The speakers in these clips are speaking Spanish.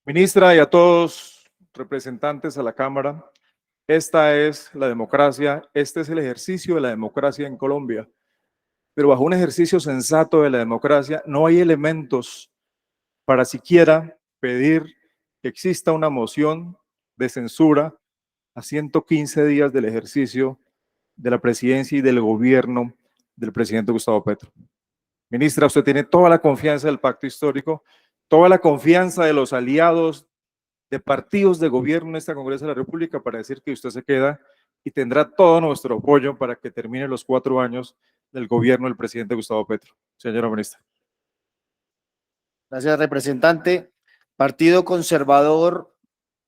Ministra y a todos representantes a la Cámara, esta es la democracia, este es el ejercicio de la democracia en Colombia. Pero bajo un ejercicio sensato de la democracia no hay elementos para siquiera pedir que exista una moción de censura a 115 días del ejercicio de la presidencia y del gobierno del presidente Gustavo Petro. Ministra, usted tiene toda la confianza del pacto histórico, toda la confianza de los aliados de partidos de gobierno en este Congreso de la República para decir que usted se queda y tendrá todo nuestro apoyo para que termine los 4 años del gobierno del presidente Gustavo Petro. Señora ministra. Gracias, representante. Partido Conservador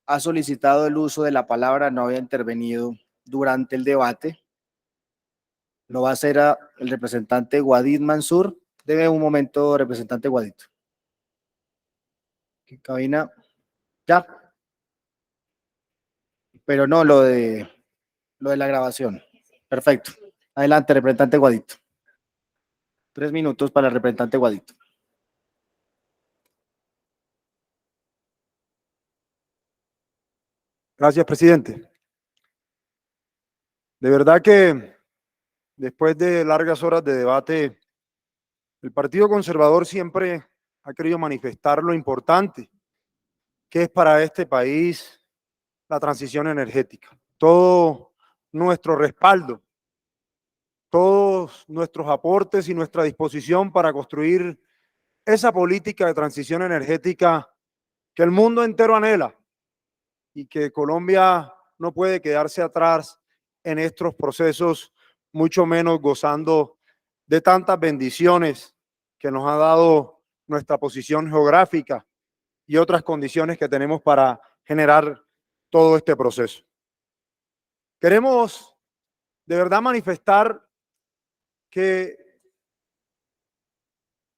ha solicitado el uso de la palabra, no había intervenido durante el debate. Lo va a hacer el representante Guadid Mansur. Deme un momento, representante Guadid. Cabina. Ya. Pero no lo de la grabación. Perfecto. Adelante, representante Guadito. 3 minutos para el representante Guadito. Gracias, presidente. De verdad que después de largas horas de debate, el Partido Conservador siempre ha querido manifestar lo importante que es para este país la transición energética. Todo nuestro respaldo, todos nuestros aportes y nuestra disposición para construir esa política de transición energética que el mundo entero anhela y que Colombia no puede quedarse atrás en estos procesos, mucho menos gozando de tantas bendiciones que nos ha dado nuestra posición geográfica y otras condiciones que tenemos para generar todo este proceso. Queremos de verdad manifestar que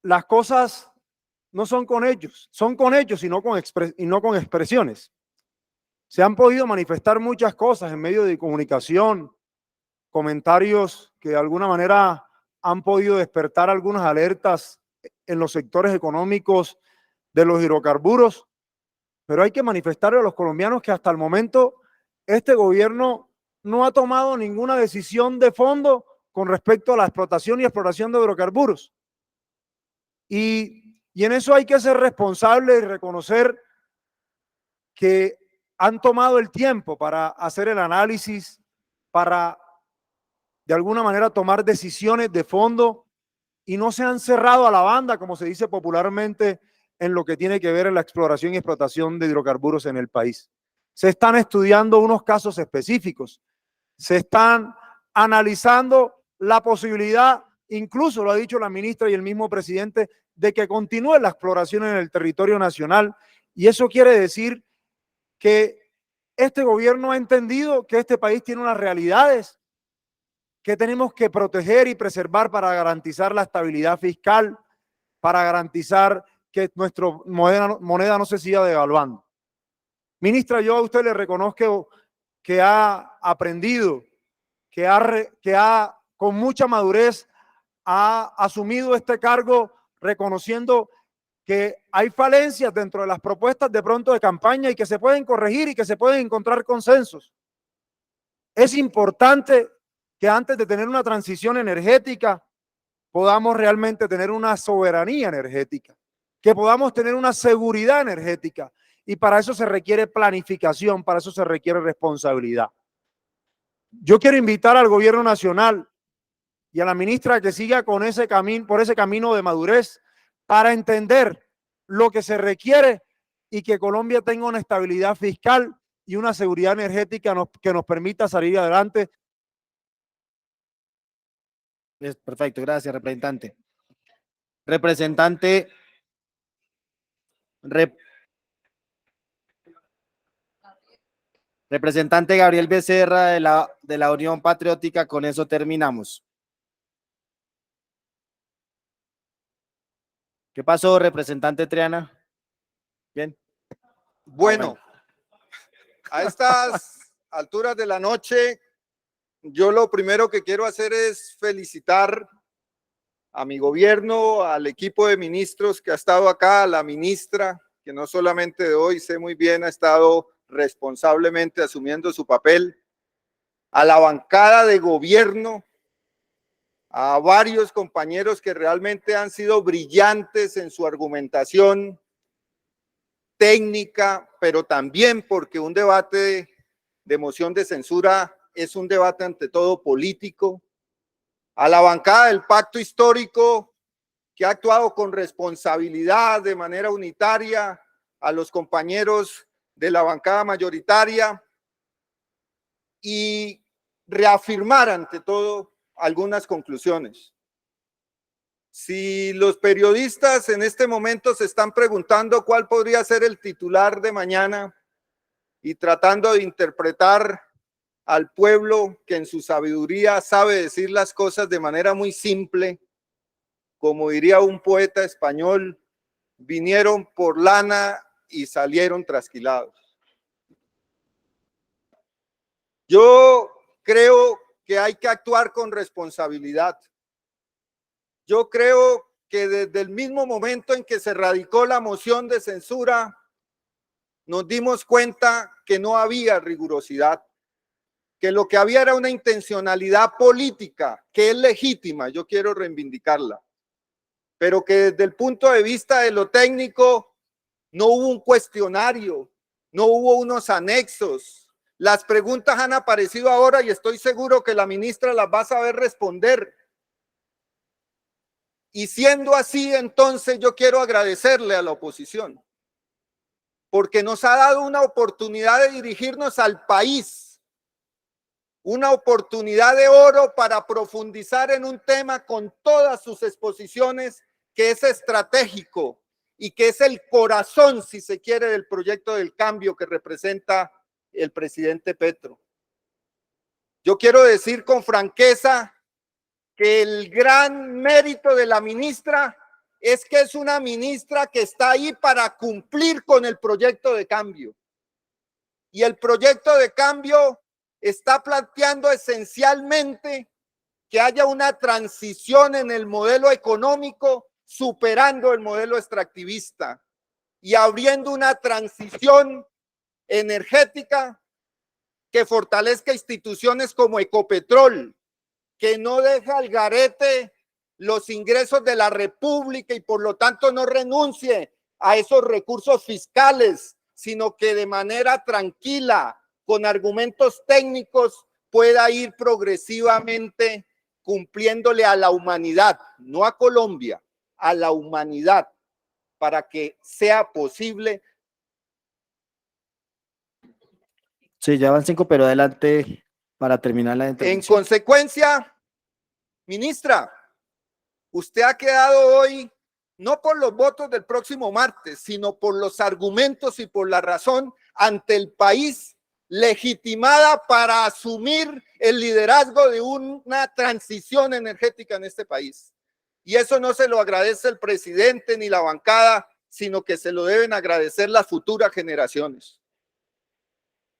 las cosas no son con ellos, son con ellos y no con expresiones. Se han podido manifestar muchas cosas en medio de comunicación, comentarios que de alguna manera han podido despertar algunas alertas en los sectores económicos de los hidrocarburos, pero hay que manifestarle a los colombianos que hasta el momento este gobierno no ha tomado ninguna decisión de fondo con respecto a la explotación y exploración de hidrocarburos. Y en eso hay que ser responsable y reconocer que han tomado el tiempo para hacer el análisis, para de alguna manera tomar decisiones de fondo y no se han cerrado a la banda, como se dice popularmente, en lo que tiene que ver en la exploración y explotación de hidrocarburos en el país. Se están estudiando unos casos específicos, se están analizando la posibilidad, incluso lo ha dicho la ministra y el mismo presidente, de que continúe la exploración en el territorio nacional, y eso quiere decir que este gobierno ha entendido que este país tiene unas realidades que tenemos que proteger y preservar para garantizar la estabilidad fiscal, para garantizar que nuestra moneda no se siga devaluando. Ministra, yo a usted le reconozco que ha aprendido, que ha con mucha madurez ha asumido este cargo reconociendo que hay falencias dentro de las propuestas de pronto de campaña y que se pueden corregir y que se pueden encontrar consensos. Es importante que antes de tener una transición energética podamos realmente tener una soberanía energética, que podamos tener una seguridad energética, y para eso se requiere planificación, para eso se requiere responsabilidad. Yo quiero invitar al gobierno nacional y a la ministra que siga con ese camino, por ese camino de madurez, para entender lo que se requiere y que Colombia tenga una estabilidad fiscal y una seguridad energética que nos permita salir adelante. Perfecto, gracias, representante. Representante Representante Gabriel Becerra de la Unión Patriótica, con eso terminamos. ¿Qué pasó, representante Triana? Bien. Bueno, a estas alturas de la noche, yo lo primero que quiero hacer es felicitar a mi gobierno, al equipo de ministros que ha estado acá, a la ministra que no solamente de hoy, sé muy bien, ha estado responsablemente asumiendo su papel, a la bancada de gobierno, a varios compañeros que realmente han sido brillantes en su argumentación técnica, pero también porque un debate de moción de censura es un debate ante todo político, a la bancada del pacto histórico que ha actuado con responsabilidad de manera unitaria, a los compañeros de la bancada mayoritaria y reafirmar ante todo algunas conclusiones. Si los periodistas en este momento se están preguntando cuál podría ser el titular de mañana y tratando de interpretar al pueblo que en su sabiduría sabe decir las cosas de manera muy simple, como diría un poeta español, vinieron por lana y salieron trasquilados. Yo creo que hay que actuar con responsabilidad. Yo creo que desde el mismo momento en que se radicó la moción de censura, nos dimos cuenta que no había rigurosidad, que lo que había era una intencionalidad política, que es legítima, yo quiero reivindicarla, pero que desde el punto de vista de lo técnico no hubo un cuestionario, no hubo unos anexos. Las preguntas han aparecido ahora y estoy seguro que la ministra las va a saber responder. Y siendo así, entonces yo quiero agradecerle a la oposición, porque nos ha dado una oportunidad de dirigirnos al país, una oportunidad de oro para profundizar en un tema con todas sus exposiciones que es estratégico y que es el corazón, si se quiere, del proyecto del cambio que representa el presidente Petro. Yo quiero decir con franqueza que el gran mérito de la ministra es que es una ministra que está ahí para cumplir con el proyecto de cambio. Y el proyecto de cambio está planteando esencialmente que haya una transición en el modelo económico, superando el modelo extractivista y abriendo una transición energética que fortalezca instituciones como Ecopetrol, que no deja al garete los ingresos de la República y por lo tanto no renuncie a esos recursos fiscales, sino que de manera tranquila, con argumentos técnicos, pueda ir progresivamente cumpliéndole a la humanidad, no a Colombia, a la humanidad, para que sea posible. Sí, ya van 5, pero adelante para terminar la En intervención. consecuencia, ministra, usted ha quedado hoy no por los votos del próximo martes, sino por los argumentos y por la razón ante el país, legitimada para asumir el liderazgo de una transición energética en este país. Y eso no se lo agradece el presidente ni la bancada, sino que se lo deben agradecer las futuras generaciones.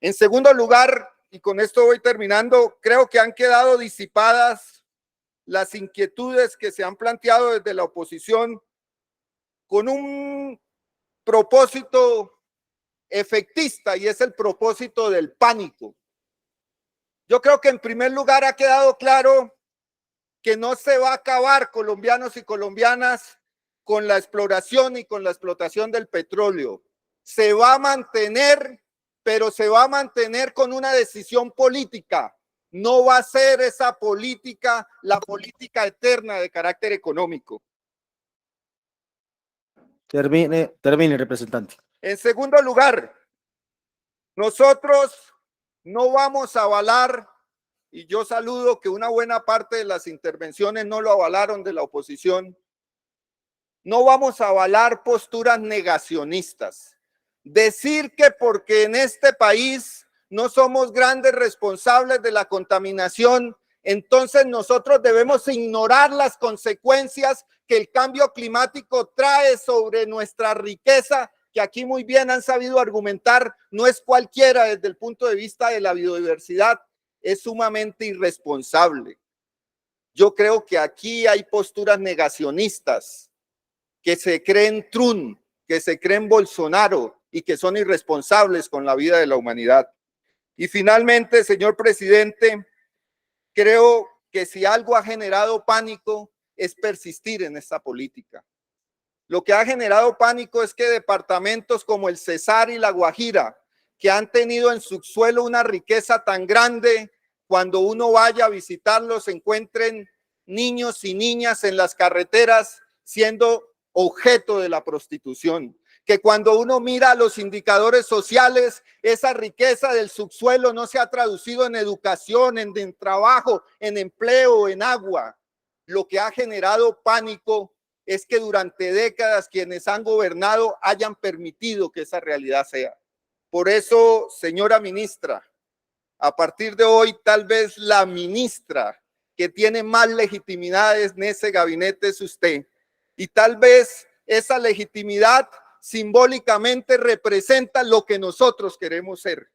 En segundo lugar, y con esto voy terminando, creo que han quedado disipadas las inquietudes que se han planteado desde la oposición con un propósito efectista, y es el propósito del pánico. Yo creo que en primer lugar ha quedado claro que no se va a acabar, colombianos y colombianas, con la exploración y con la explotación del petróleo. Se va a mantener, pero se va a mantener con una decisión política. No va a ser esa política, la política eterna de carácter económico. Termine, representante. En segundo lugar, nosotros no vamos a avalar, y yo saludo que una buena parte de las intervenciones no lo avalaron de la oposición, no vamos a avalar posturas negacionistas. Decir que porque en este país no somos grandes responsables de la contaminación, entonces nosotros debemos ignorar las consecuencias que el cambio climático trae sobre nuestra riqueza, que aquí muy bien han sabido argumentar, no es cualquiera desde el punto de vista de la biodiversidad, es sumamente irresponsable. Yo creo que aquí hay posturas negacionistas que se creen trun, que se creen Bolsonaro y que son irresponsables con la vida de la humanidad. Y finalmente, señor presidente, creo que si algo ha generado pánico es persistir en esta política. Lo que ha generado pánico es que departamentos como el Cesar y la Guajira, que han tenido en su suelo una riqueza tan grande, cuando uno vaya a visitarlos se encuentren niños y niñas en las carreteras siendo objeto de la prostitución. Que cuando uno mira los indicadores sociales, esa riqueza del subsuelo no se ha traducido en educación, en trabajo, en empleo, en agua. Lo que ha generado pánico es que durante décadas quienes han gobernado hayan permitido que esa realidad sea. Por eso, señora ministra, a partir de hoy tal vez la ministra que tiene más legitimidad en ese gabinete es usted. Y tal vez esa legitimidad simbólicamente representa lo que nosotros queremos ser.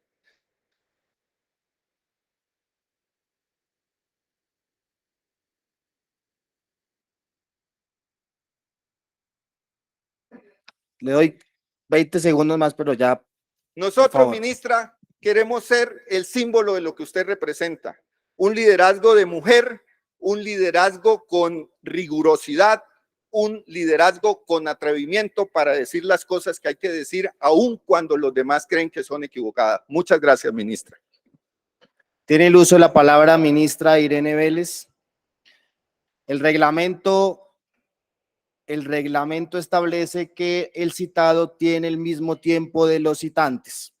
Le doy 20 segundos más, pero ya. Nosotros, ministra, queremos ser el símbolo de lo que usted representa. Un liderazgo de mujer, un liderazgo con rigurosidad, un liderazgo con atrevimiento para decir las cosas que hay que decir, aun cuando los demás creen que son equivocadas. Muchas gracias, ministra. Tiene el uso de la palabra ministra Irene Vélez. El reglamento establece que el citado tiene el mismo tiempo de los citantes.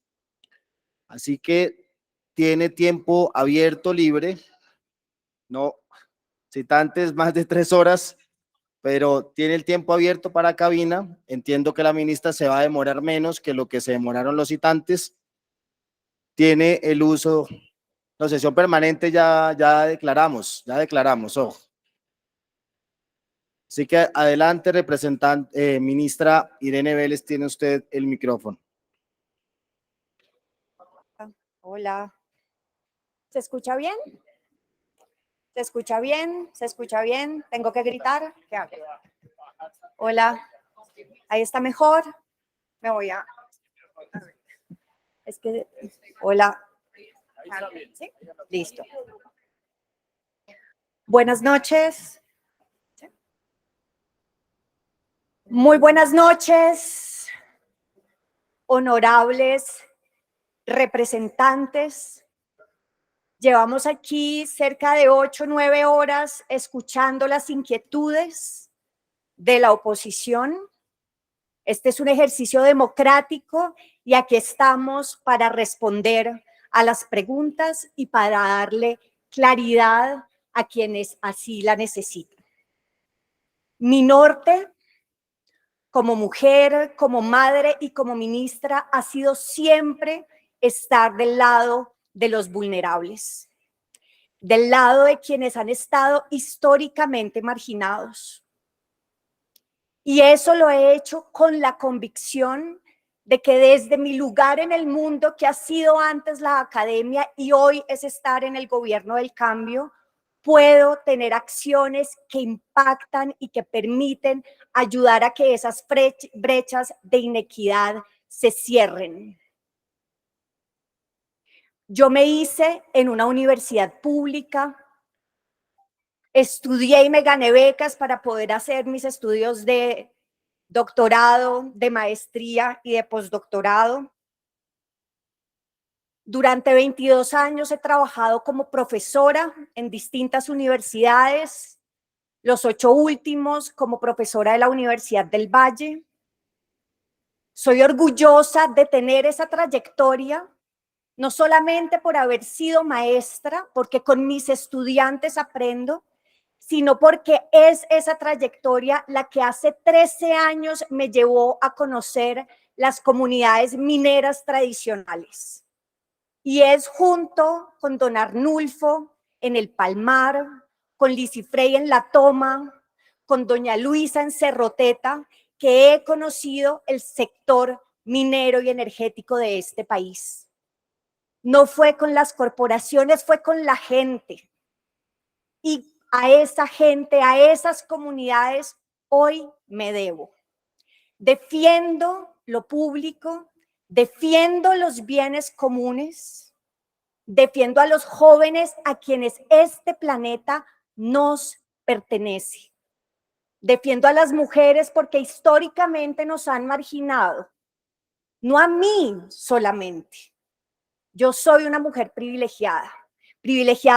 Así que tiene tiempo abierto libre. No, citantes más de 3 horas, pero tiene el tiempo abierto para cabina. Entiendo que la ministra se va a demorar menos que lo que se demoraron los citantes. Tiene el uso, la sesión permanente ya declaramos, ojo. Así que adelante, representante, ministra Irene Vélez, tiene usted el micrófono. Hola. ¿Se escucha bien? ¿Se escucha bien? ¿Se escucha bien? ¿Tengo que gritar? ¿Qué hago? Hola. ¿Ahí está mejor? Me voy a... Es que... Hola. ¿Sí? Listo. Buenas noches. Muy buenas noches, honorables representantes. Llevamos aquí cerca de 8 o 9 horas escuchando las inquietudes de la oposición. Este es un ejercicio democrático y aquí estamos para responder a las preguntas y para darle claridad a quienes así la necesitan. Mi norte, como mujer, como madre y como ministra, ha sido siempre estar del lado de los vulnerables, del lado de quienes han estado históricamente marginados. Y eso lo he hecho con la convicción de que desde mi lugar en el mundo, que ha sido antes la academia y hoy es estar en el gobierno del cambio, puedo tener acciones que impactan y que permiten ayudar a que esas brechas de inequidad se cierren. Yo me hice en una universidad pública, estudié y me gané becas para poder hacer mis estudios de doctorado, de maestría y de postdoctorado. Durante 22 años he trabajado como profesora en distintas universidades, los 8 últimos como profesora de la Universidad del Valle. Soy orgullosa de tener esa trayectoria, no solamente por haber sido maestra, porque con mis estudiantes aprendo, sino porque es esa trayectoria la que hace 13 años me llevó a conocer las comunidades mineras tradicionales. Y es junto con don Arnulfo en el Palmar, con Lisifrey en La Toma, con doña Luisa en Cerroteta, que he conocido el sector minero y energético de este país. No fue con las corporaciones, fue con la gente. Y a esa gente, a esas comunidades, hoy me debo. defiendo lo público, defiendo los bienes comunes, defiendo a los jóvenes a quienes este planeta nos pertenece. Defiendo a las mujeres porque históricamente nos han marginado, no a mí solamente. Yo soy una mujer privilegiada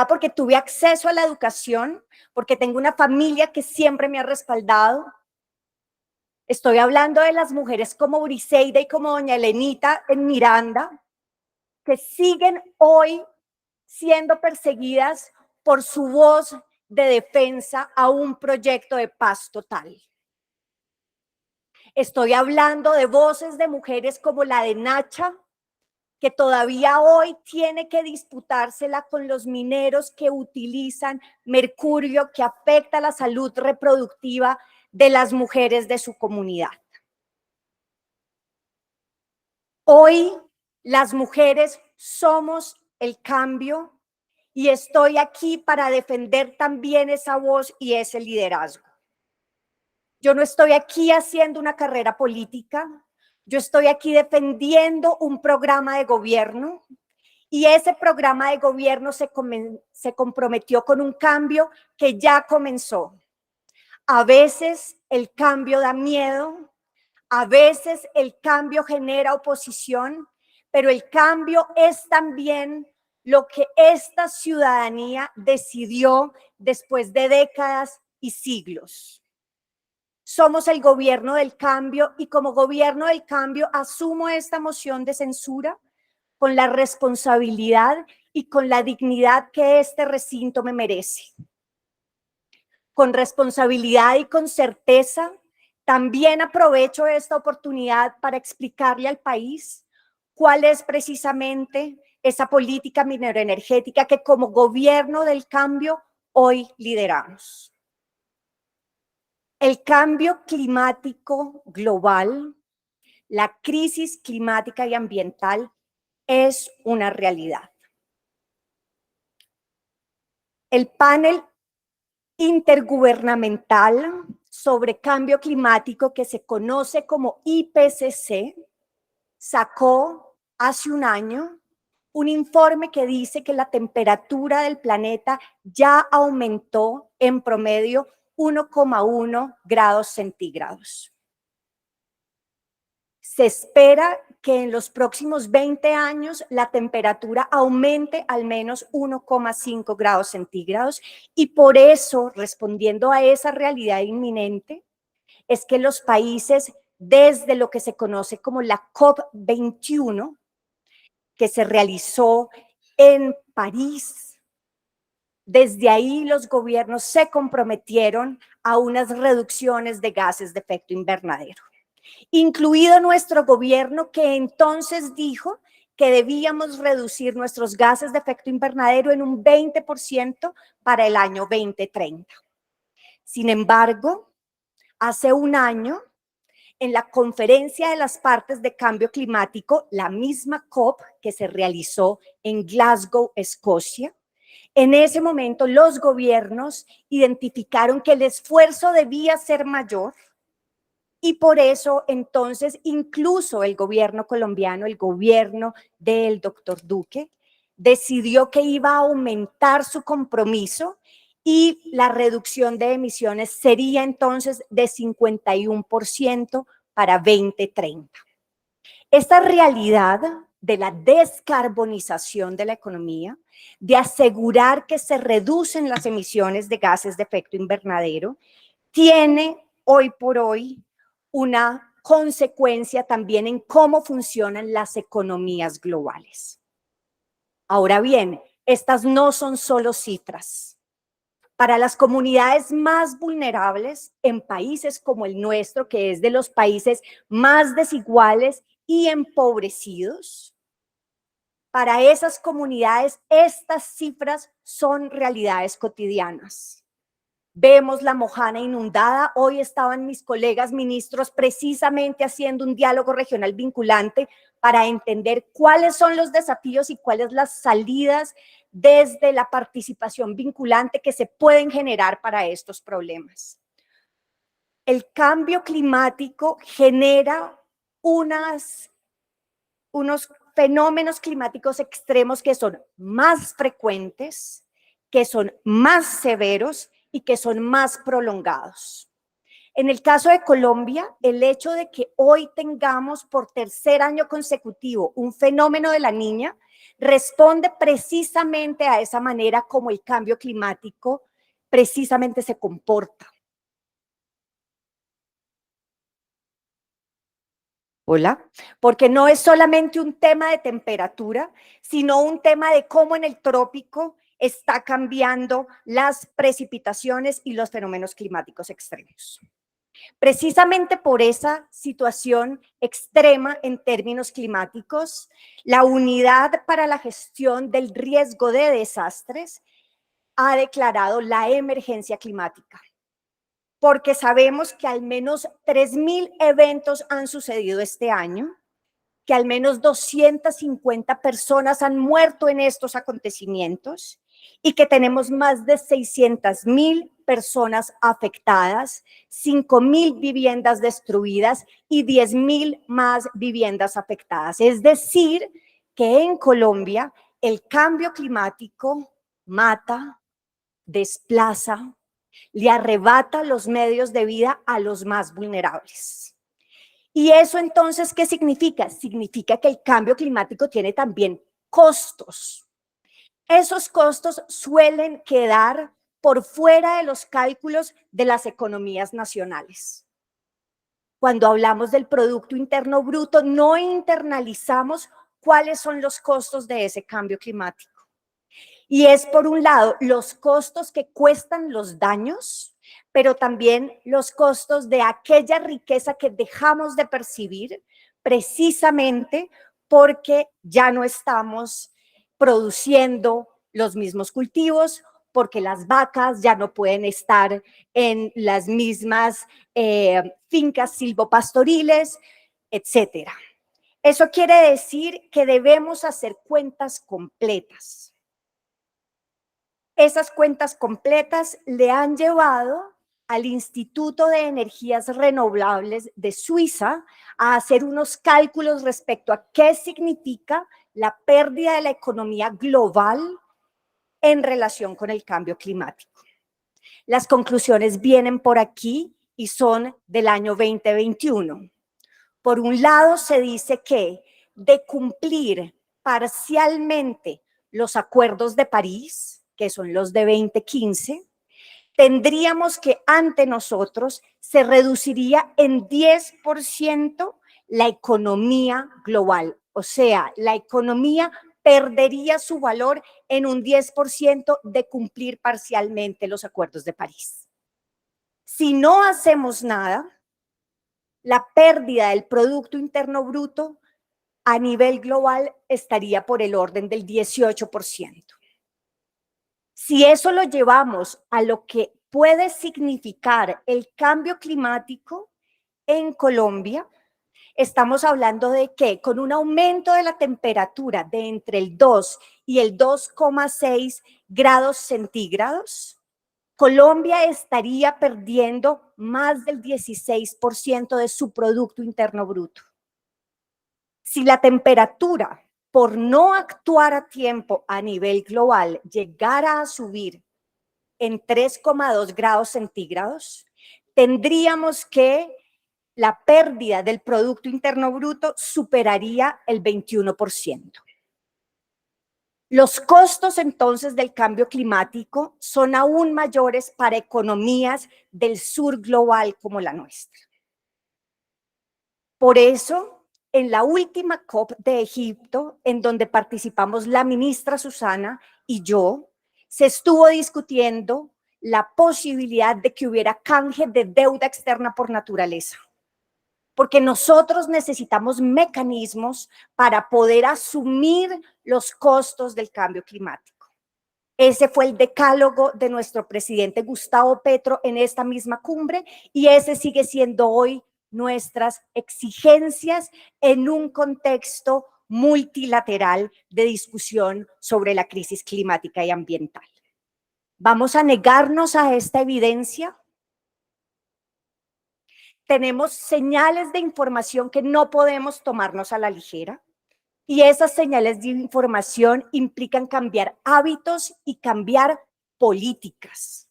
porque tuve acceso a la educación, porque tengo una familia que siempre me ha respaldado. Estoy hablando de las mujeres como Briseida y como doña Elenita en Miranda, que siguen hoy siendo perseguidas por su voz de defensa a un proyecto de paz total. Estoy hablando de voces de mujeres como la de Nacha, que todavía hoy tiene que disputársela con los mineros que utilizan mercurio que afecta la salud reproductiva de las mujeres de su comunidad. Hoy las mujeres somos el cambio y estoy aquí para defender también esa voz y ese liderazgo. Yo no estoy aquí haciendo una carrera política, yo estoy aquí defendiendo un programa de gobierno y ese programa de gobierno se comprometió con un cambio que ya comenzó. A veces el cambio da miedo, a veces el cambio genera oposición, pero el cambio es también lo que esta ciudadanía decidió después de décadas y siglos. Somos el gobierno del cambio y como gobierno del cambio asumo esta moción de censura con la responsabilidad y con la dignidad que este recinto me merece. Con responsabilidad y con certeza, también aprovecho esta oportunidad para explicarle al país cuál es precisamente esa política mineroenergética que como gobierno del cambio hoy lideramos. El cambio climático global, la crisis climática y ambiental es una realidad. El panel intergubernamental sobre cambio climático que se conoce como IPCC sacó hace un año un informe que dice que la temperatura del planeta ya aumentó en promedio 1,1 grados centígrados. Se espera que en los próximos 20 años la temperatura aumente al menos 1,5 grados centígrados y por eso, respondiendo a esa realidad inminente, es que los países, desde lo que se conoce como la COP21, que se realizó en París, desde ahí los gobiernos se comprometieron a unas reducciones de gases de efecto invernadero, incluido nuestro gobierno que entonces dijo que debíamos reducir nuestros gases de efecto invernadero en un 20% para el año 2030. Sin embargo, hace un año, en la conferencia de las partes de cambio climático, la misma COP que se realizó en Glasgow, Escocia, en ese momento los gobiernos identificaron que el esfuerzo debía ser mayor y por eso entonces incluso el gobierno colombiano, el gobierno del doctor Duque, decidió que iba a aumentar su compromiso y la reducción de emisiones sería entonces de 51% para 2030. Esta realidad de la descarbonización de la economía, de asegurar que se reducen las emisiones de gases de efecto invernadero, tiene hoy por hoy una consecuencia también en cómo funcionan las economías globales. Ahora bien, estas no son solo cifras. Para las comunidades más vulnerables en países como el nuestro, que es de los países más desiguales y empobrecidos, para esas comunidades estas cifras son realidades cotidianas. Vemos la Mojana inundada, hoy estaban mis colegas ministros precisamente haciendo un diálogo regional vinculante para entender cuáles son los desafíos y cuáles las salidas desde la participación vinculante que se pueden generar para estos problemas. el cambio climático genera unos fenómenos climáticos extremos que son más frecuentes, que son más severos y que son más prolongados. En el caso de Colombia, el hecho de que hoy tengamos por tercer año consecutivo un fenómeno de la Niña responde precisamente a esa manera como el cambio climático precisamente se comporta. Hola, porque no es solamente un tema de temperatura, sino un tema de cómo en el trópico está cambiando las precipitaciones y los fenómenos climáticos extremos. Precisamente por esa situación extrema en términos climáticos, la Unidad para la Gestión del Riesgo de Desastres ha declarado la emergencia climática, porque sabemos que al menos 3.000 eventos han sucedido este año, que al menos 250 personas han muerto en estos acontecimientos y que tenemos más de 600.000 personas afectadas, 5.000 viviendas destruidas y 10.000 más viviendas afectadas. Es decir, que en Colombia el cambio climático mata, desplaza, le arrebata los medios de vida a los más vulnerables. ¿Y eso entonces qué significa? Significa que el cambio climático tiene también costos. Esos costos suelen quedar por fuera de los cálculos de las economías nacionales. Cuando hablamos del Producto Interno Bruto, no internalizamos cuáles son los costos de ese cambio climático. Y es, por un lado, los costos que cuestan los daños, pero también los costos de aquella riqueza que dejamos de percibir precisamente porque ya no estamos produciendo los mismos cultivos, porque las vacas ya no pueden estar en las mismas fincas silvopastoriles, etcétera. Eso quiere decir que debemos hacer cuentas completas. Esas cuentas completas le han llevado al Instituto de Energías Renovables de Suiza a hacer unos cálculos respecto a qué significa la pérdida de la economía global en relación con el cambio climático. Las conclusiones vienen por aquí y son del año 2021. Por un lado, se dice que de cumplir parcialmente los acuerdos de París, que son los de 2015, tendríamos que ante nosotros se reduciría en 10% la economía global. O sea, la economía perdería su valor en un 10% de cumplir parcialmente los acuerdos de París. Si no hacemos nada, la pérdida del Producto Interno Bruto a nivel global estaría por el orden del 18%. Si eso lo llevamos a lo que puede significar el cambio climático en Colombia, estamos hablando de que con un aumento de la temperatura de entre el 2 y el 2,6 grados centígrados, Colombia estaría perdiendo más del 16% de su Producto Interno Bruto. Si la temperatura, por no actuar a tiempo a nivel global, llegara a subir en 3,2 grados centígrados, tendríamos que la pérdida del Producto Interno Bruto superaría el 21%. Los costos entonces del cambio climático son aún mayores para economías del sur global como la nuestra. Por eso, en la última COP de Egipto, en donde participamos la ministra Susana y yo, se estuvo discutiendo la posibilidad de que hubiera canje de deuda externa por naturaleza, porque nosotros necesitamos mecanismos para poder asumir los costos del cambio climático. Ese fue el decálogo de nuestro presidente Gustavo Petro en esta misma cumbre y ese sigue siendo hoy nuestras exigencias en un contexto multilateral de discusión sobre la crisis climática y ambiental. ¿Vamos a negarnos a esta evidencia? tenemos señales de información que no podemos tomarnos a la ligera. Y esas señales de información implican cambiar hábitos y cambiar políticas.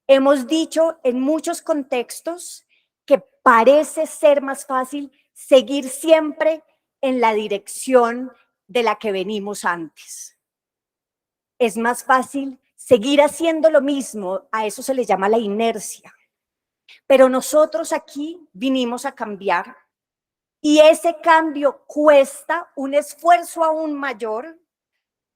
Hemos dicho en muchos contextos que parece ser más fácil seguir siempre en la dirección de la que venimos antes. Es más fácil seguir haciendo lo mismo, a eso se le llama la inercia. Pero nosotros aquí vinimos a cambiar y ese cambio cuesta un esfuerzo aún mayor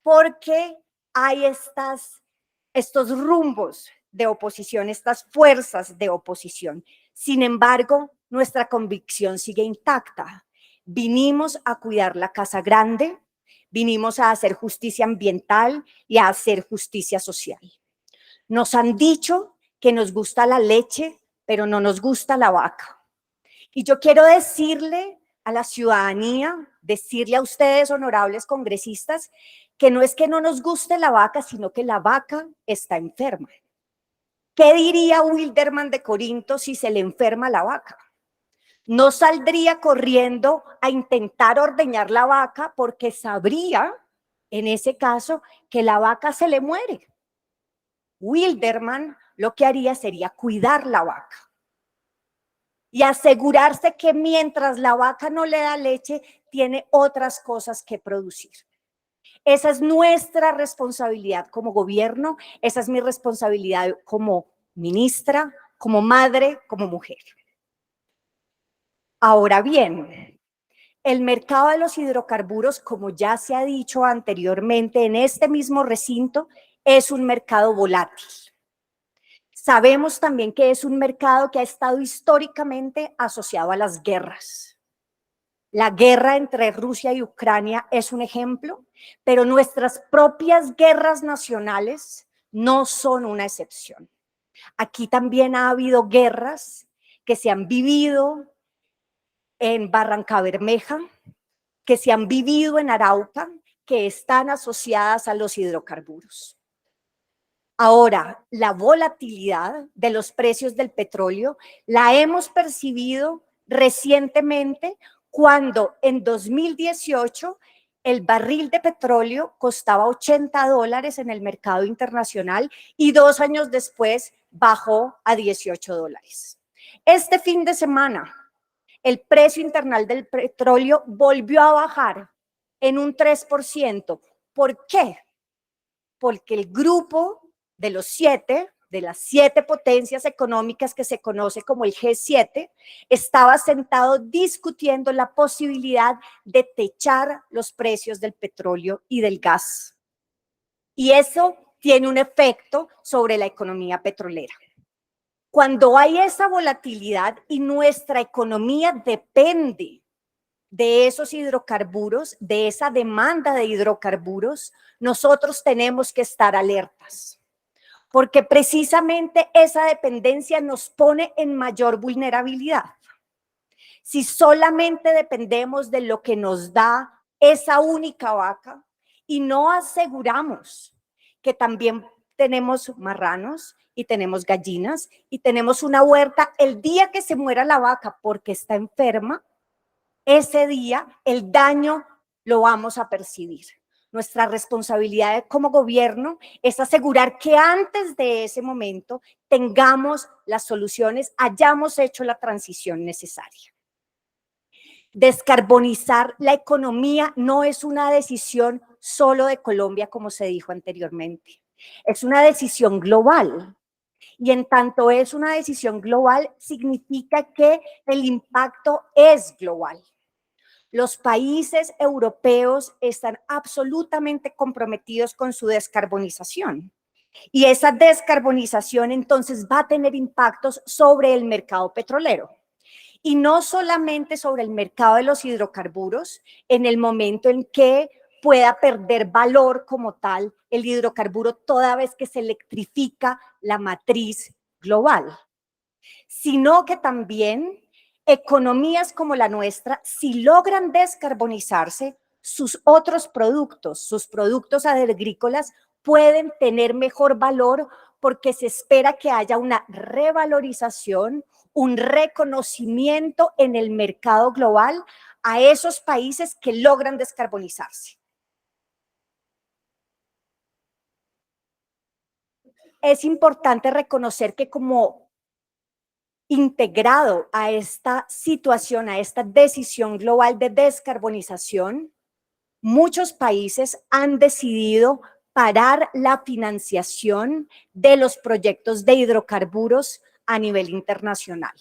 porque hay estos rumbos de oposición, estas fuerzas de oposición. Sin embargo, nuestra convicción sigue intacta. Vinimos a cuidar la casa grande, vinimos a hacer justicia ambiental y a hacer justicia social. Nos han dicho que nos gusta la leche, pero no nos gusta la vaca. Y yo quiero decirle a la ciudadanía, decirle a ustedes, honorables congresistas, que no es que no nos guste la vaca, sino que la vaca está enferma. ¿Qué diría Wildermann de Corinto si se le enferma la vaca? No saldría corriendo a intentar ordeñar la vaca porque sabría, en ese caso, que la vaca se le muere. Wildermann lo que haría sería cuidar la vaca y asegurarse que mientras la vaca no le da leche, tiene otras cosas que producir. Esa es nuestra responsabilidad como gobierno, esa es mi responsabilidad como ministra, como madre, como mujer. Ahora bien, el mercado de los hidrocarburos, como ya se ha dicho anteriormente en este mismo recinto, es un mercado volátil. Sabemos también que es un mercado que ha estado históricamente asociado a las guerras. La guerra entre Rusia y Ucrania es un ejemplo, pero nuestras propias guerras nacionales no son una excepción. Aquí también ha habido guerras que se han vivido en Barrancabermeja, que se han vivido en Arauca, que están asociadas a los hidrocarburos. Ahora, la volatilidad de los precios del petróleo la hemos percibido recientemente cuando en 2018 el barril de petróleo costaba $80 en el mercado internacional y 2 años después bajó a $18. Este fin de semana, el precio internacional del petróleo volvió a bajar en un 3%. ¿Por qué? Porque el grupo de los 7, de las 7 potencias económicas que se conoce como el G7, estaba sentado discutiendo la posibilidad de techar los precios del petróleo y del gas. Y eso tiene un efecto sobre la economía petrolera. Cuando hay esa volatilidad y nuestra economía depende de esos hidrocarburos, de esa demanda de hidrocarburos, nosotros tenemos que estar alertas, porque precisamente esa dependencia nos pone en mayor vulnerabilidad. Si solamente dependemos de lo que nos da esa única vaca y no aseguramos que también tenemos marranos y tenemos gallinas y tenemos una huerta, el día que se muera la vaca porque está enferma, ese día el daño lo vamos a percibir. Nuestra responsabilidad como gobierno es asegurar que antes de ese momento tengamos las soluciones, hayamos hecho la transición necesaria. Descarbonizar la economía no es una decisión solo de Colombia, como se dijo anteriormente. Es una decisión global. Y en tanto es una decisión global, significa que el impacto es global. Los países europeos están absolutamente comprometidos con su descarbonización. Y esa descarbonización entonces va a tener impactos sobre el mercado petrolero. Y no solamente sobre el mercado de los hidrocarburos, en el momento en que pueda perder valor como tal el hidrocarburo toda vez que se electrifica la matriz global, sino que también economías como la nuestra, si logran descarbonizarse, sus otros productos, sus productos agrícolas pueden tener mejor valor porque se espera que haya una revalorización, un reconocimiento en el mercado global a esos países que logran descarbonizarse. Es importante reconocer que como integrado a esta situación, a esta decisión global de descarbonización, muchos países han decidido parar la financiación de los proyectos de hidrocarburos a nivel internacional.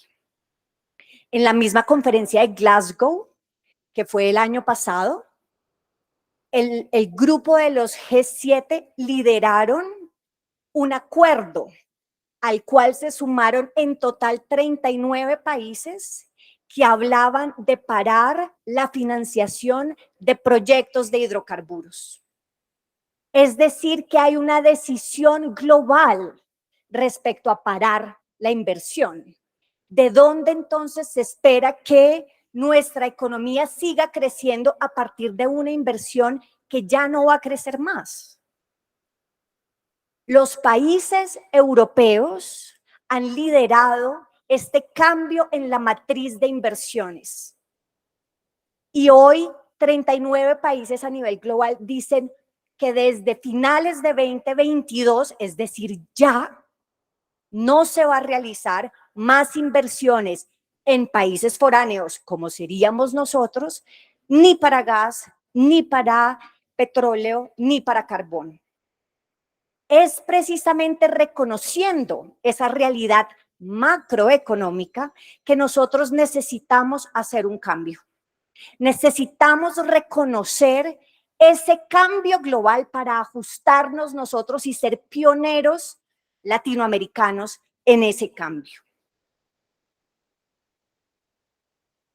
En la misma conferencia de Glasgow, que fue el año pasado, el grupo de los G7 lideraron un acuerdo al cual se sumaron en total 39 países que hablaban de parar la financiación de proyectos de hidrocarburos. Es decir, que hay una decisión global respecto a parar la inversión. ¿De dónde entonces se espera que nuestra economía siga creciendo a partir de una inversión que ya no va a crecer más? Los países europeos han liderado este cambio en la matriz de inversiones. Y hoy 39 países a nivel global dicen que desde finales de 2022, es decir, ya, no se va a realizar más inversiones en países foráneos, como seríamos nosotros, ni para gas, ni para petróleo, ni para carbón. Es precisamente reconociendo esa realidad macroeconómica que nosotros necesitamos hacer un cambio. Necesitamos reconocer ese cambio global para ajustarnos nosotros y ser pioneros latinoamericanos en ese cambio.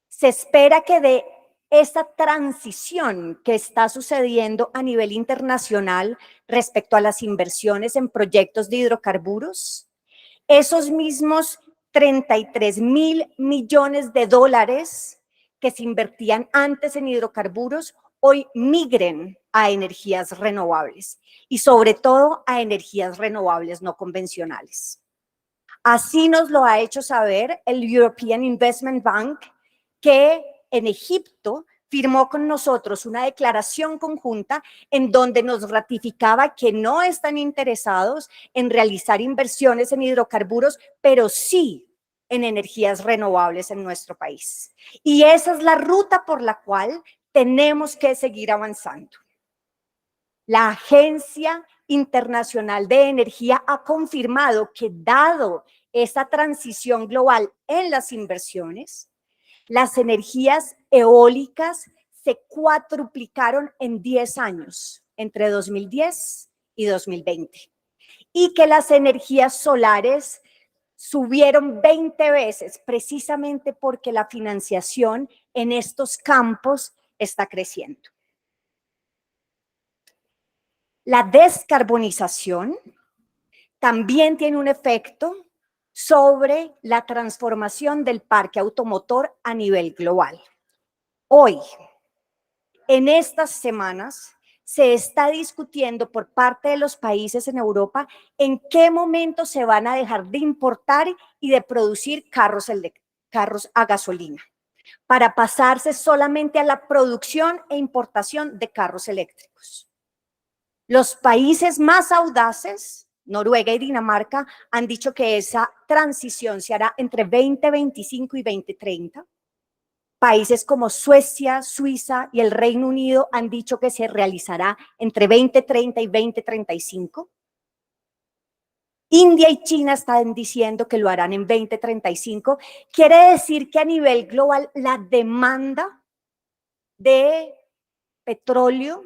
Se espera que de esta transición que está sucediendo a nivel internacional respecto a las inversiones en proyectos de hidrocarburos, esos mismos 33.000 millones de dólares que se invertían antes en hidrocarburos, hoy migren a energías renovables y sobre todo a energías renovables no convencionales. Así nos lo ha hecho saber el European Investment Bank, que en Egipto firmó con nosotros una declaración conjunta en donde nos ratificaba que no están interesados en realizar inversiones en hidrocarburos, pero sí en energías renovables en nuestro país. Y esa es la ruta por la cual tenemos que seguir avanzando. La Agencia Internacional de Energía ha confirmado que dado esa transición global en las inversiones, las energías eólicas se cuadruplicaron en 10 años, entre 2010 y 2020, y que las energías solares subieron 20 veces, precisamente porque la financiación en estos campos está creciendo. La descarbonización también tiene un efecto sobre la transformación del parque automotor a nivel global. Hoy, en estas semanas, se está discutiendo por parte de los países en Europa en qué momento se van a dejar de importar y de producir carros a gasolina, para pasarse solamente a la producción e importación de carros eléctricos. Los países más audaces, Noruega y Dinamarca, han dicho que esa transición se hará entre 2025 y 2030. Países como Suecia, Suiza y el Reino Unido han dicho que se realizará entre 2030 y 2035. India y China están diciendo que lo harán en 2035. Quiere decir que a nivel global la demanda de petróleo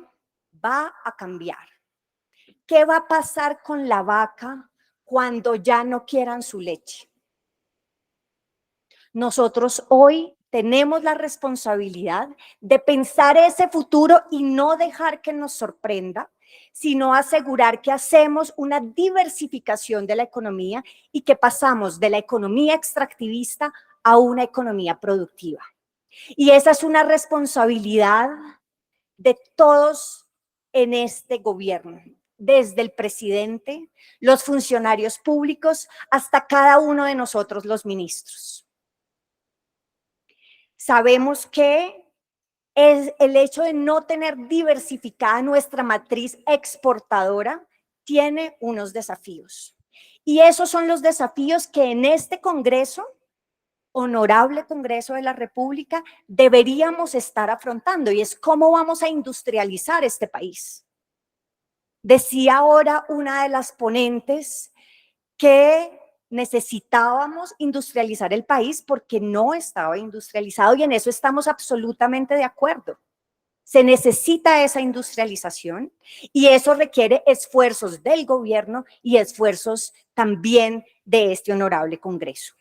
va a cambiar. ¿Qué va a pasar con la vaca cuando ya no quieran su leche? Nosotros hoy tenemos la responsabilidad de pensar ese futuro y no dejar que nos sorprenda, sino asegurar que hacemos una diversificación de la economía y que pasamos de la economía extractivista a una economía productiva. Y esa es una responsabilidad de todos en este gobierno. desde el presidente, los funcionarios públicos, hasta cada uno de nosotros los ministros. Sabemos que el hecho de no tener diversificada nuestra matriz exportadora tiene unos desafíos. Y esos son los desafíos que en este Congreso, honorable Congreso de la República, deberíamos estar afrontando, y es cómo vamos a industrializar este país. Decía ahora una de las ponentes que necesitábamos industrializar el país porque no estaba industrializado, y en eso estamos absolutamente de acuerdo. Se necesita esa industrialización y eso requiere esfuerzos del gobierno y esfuerzos también de este honorable Congreso.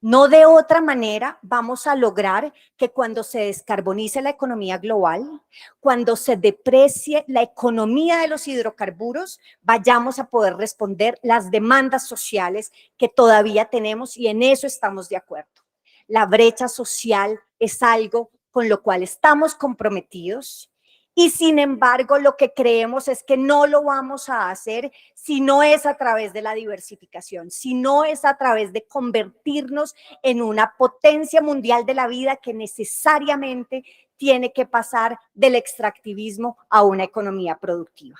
No de otra manera vamos a lograr que cuando se descarbonice la economía global, cuando se deprecie la economía de los hidrocarburos, vayamos a poder responder las demandas sociales que todavía tenemos, y en eso estamos de acuerdo. La brecha social es algo con lo cual estamos comprometidos, y sin embargo lo que creemos es que no lo vamos a hacer si no es a través de la diversificación, si no es a través de convertirnos en una potencia mundial de la vida que necesariamente tiene que pasar del extractivismo a una economía productiva.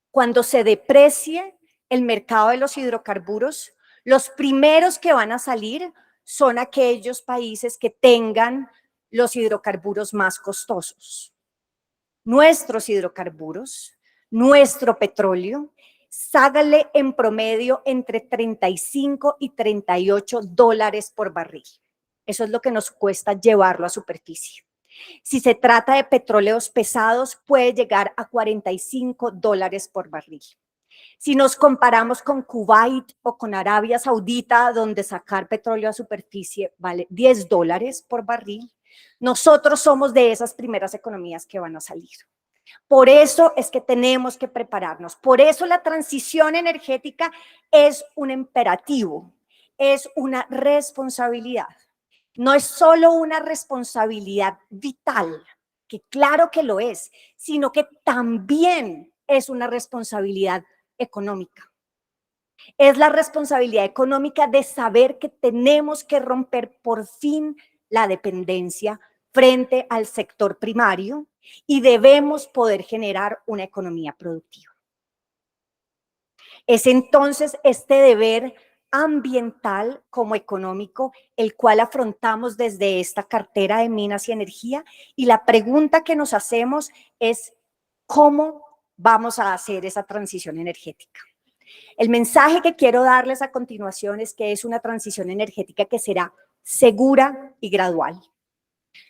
Cuando se deprecie el mercado de los hidrocarburos, los primeros que van a salir son aquellos países que tengan los hidrocarburos más costosos. Nuestros hidrocarburos, nuestro petróleo, sale en promedio entre 35 y 38 dólares por barril. Eso es lo que nos cuesta llevarlo a superficie. Si se trata de petróleos pesados, puede llegar a 45 dólares por barril. Si nos comparamos con Kuwait o con Arabia Saudita, donde sacar petróleo a superficie vale 10 dólares por barril, nosotros somos de esas primeras economías que van a salir. Por eso es que tenemos que prepararnos. Por eso la transición energética es un imperativo, es una responsabilidad. No es solo una responsabilidad vital, que claro que lo es, sino que también es una responsabilidad económica. Es la responsabilidad económica de saber que tenemos que romper por fin la dependencia frente al sector primario y debemos poder generar una economía productiva. Es entonces este deber ambiental como económico el cual afrontamos desde esta cartera de Minas y Energía, y la pregunta que nos hacemos es ¿cómo vamos a hacer esa transición energética? El mensaje que quiero darles a continuación es que es una transición energética que será segura y gradual.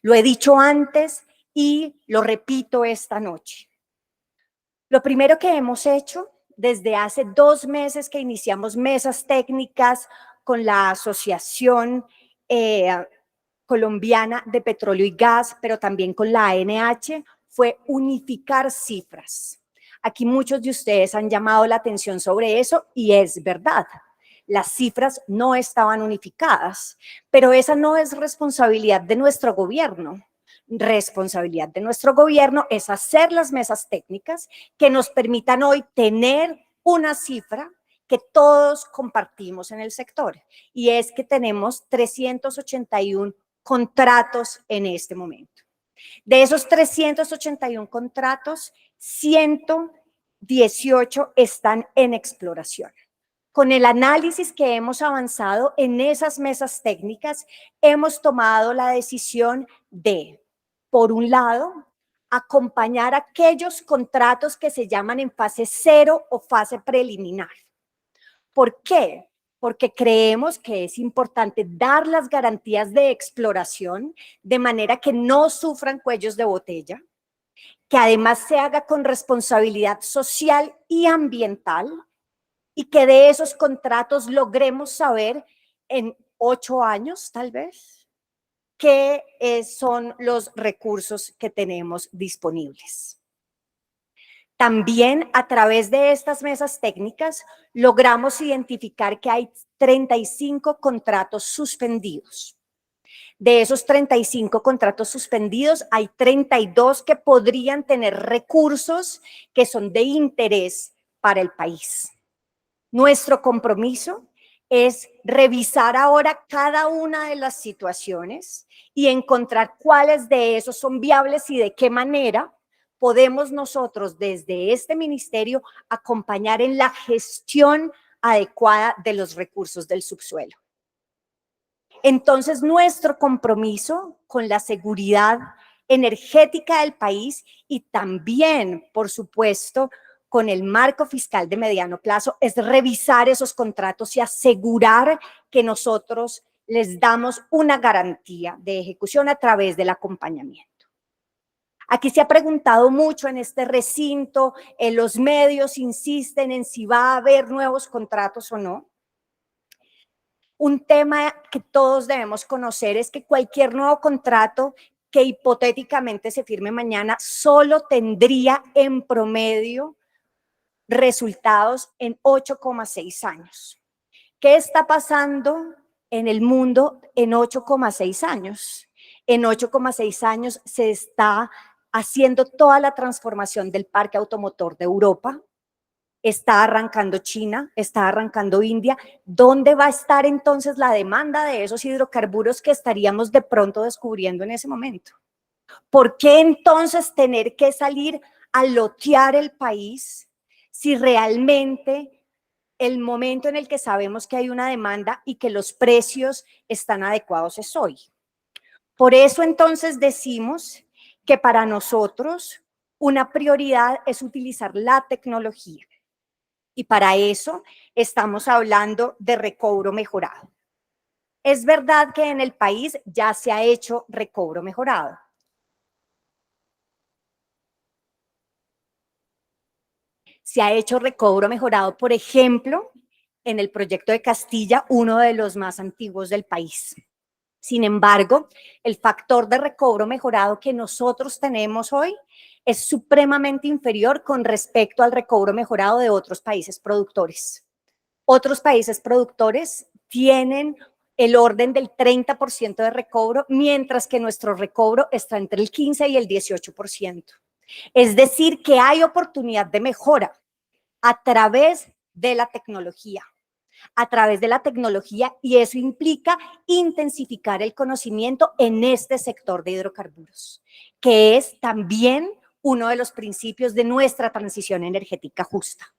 Lo he dicho antes y lo repito esta noche. Lo primero que hemos hecho desde hace 2 meses que iniciamos mesas técnicas con la Asociación Colombiana de Petróleo y Gas, pero también con la ANH, fue unificar cifras. Aquí muchos de ustedes han llamado la atención sobre eso y es verdad. Las cifras no estaban unificadas, pero esa no es responsabilidad de nuestro gobierno. Responsabilidad de nuestro gobierno es hacer las mesas técnicas que nos permitan hoy tener una cifra que todos compartimos en el sector, y es que tenemos 381 contratos en este momento. De esos 381 contratos, 118 están en exploración. Con el análisis que hemos avanzado en esas mesas técnicas, hemos tomado la decisión de, por un lado, acompañar aquellos contratos que se llaman en fase 0 o fase preliminar. ¿Por qué? Porque creemos que es importante dar las garantías de exploración de manera que no sufran cuellos de botella, que además se haga con responsabilidad social y ambiental, y que de esos contratos logremos saber en 8 años, tal vez, qué son los recursos que tenemos disponibles. También a través de estas mesas técnicas logramos identificar que hay 35 contratos suspendidos. De esos 35 contratos suspendidos, hay 32 que podrían tener recursos que son de interés para el país. Nuestro compromiso es revisar ahora cada una de las situaciones y encontrar cuáles de esos son viables y de qué manera podemos nosotros desde este ministerio acompañar en la gestión adecuada de los recursos del subsuelo. Entonces, nuestro compromiso con la seguridad energética del país y también, por supuesto, con el marco fiscal de mediano plazo es revisar esos contratos y asegurar que nosotros les damos una garantía de ejecución a través del acompañamiento. Aquí se ha preguntado mucho en este recinto, los medios insisten en si va a haber nuevos contratos o no. Un tema que todos debemos conocer es que cualquier nuevo contrato que hipotéticamente se firme mañana solo tendría en promedio resultados en 8,6 años. ¿Qué está pasando en el mundo en 8,6 años? En 8,6 años se está haciendo toda la transformación del parque automotor de Europa. Está arrancando China, está arrancando India. ¿Dónde va a estar entonces la demanda de esos hidrocarburos que estaríamos de pronto descubriendo en ese momento? ¿Por qué entonces tener que salir a lotear el país si realmente el momento en el que sabemos que hay una demanda y que los precios están adecuados es hoy? Por eso entonces decimos que para nosotros una prioridad es utilizar la tecnología. Y para eso estamos hablando de recobro mejorado. Es verdad que en el país ya se ha hecho recobro mejorado. Se ha hecho recobro mejorado, por ejemplo, en el proyecto de Castilla, uno de los más antiguos del país. Sin embargo, el factor de recobro mejorado que nosotros tenemos hoy es supremamente inferior con respecto al recobro mejorado de otros países productores. Otros países productores tienen el orden del 30% de recobro, mientras que nuestro recobro está entre el 15 y el 18%. Es decir, que hay oportunidad de mejora a través de la tecnología. Y eso implica intensificar el conocimiento en este sector de hidrocarburos, que es también uno de los principios de nuestra transición energética justa.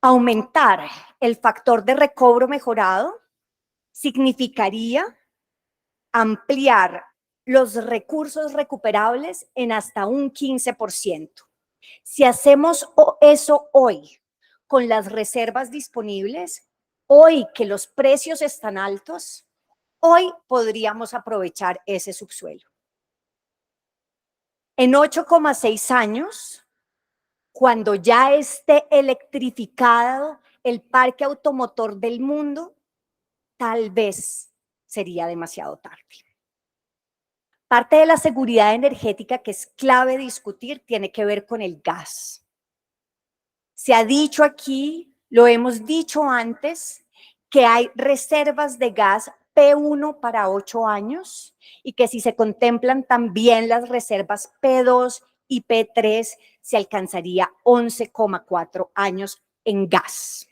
Aumentar el factor de recobro mejorado significaría ampliar los recursos recuperables en hasta un 15%. Si hacemos eso hoy, con las reservas disponibles, hoy que los precios están altos, hoy podríamos aprovechar ese subsuelo. En 8,6 años, cuando ya esté electrificado el parque automotor del mundo, tal vez sería demasiado tarde. Parte de la seguridad energética que es clave discutir tiene que ver con el gas. Se ha dicho aquí, lo hemos dicho antes, que hay reservas de gas P1 para 8 años y que si se contemplan también las reservas P2 y P3, se alcanzaría 11,4 años en gas.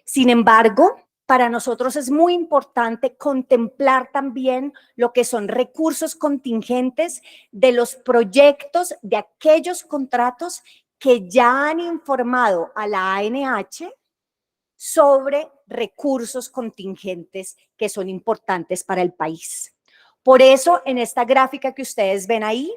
Sin embargo, para nosotros es muy importante contemplar también lo que son recursos contingentes de los proyectos, de aquellos contratos que ya han informado a la ANH sobre recursos contingentes que son importantes para el país. Por eso, en esta gráfica que ustedes ven ahí,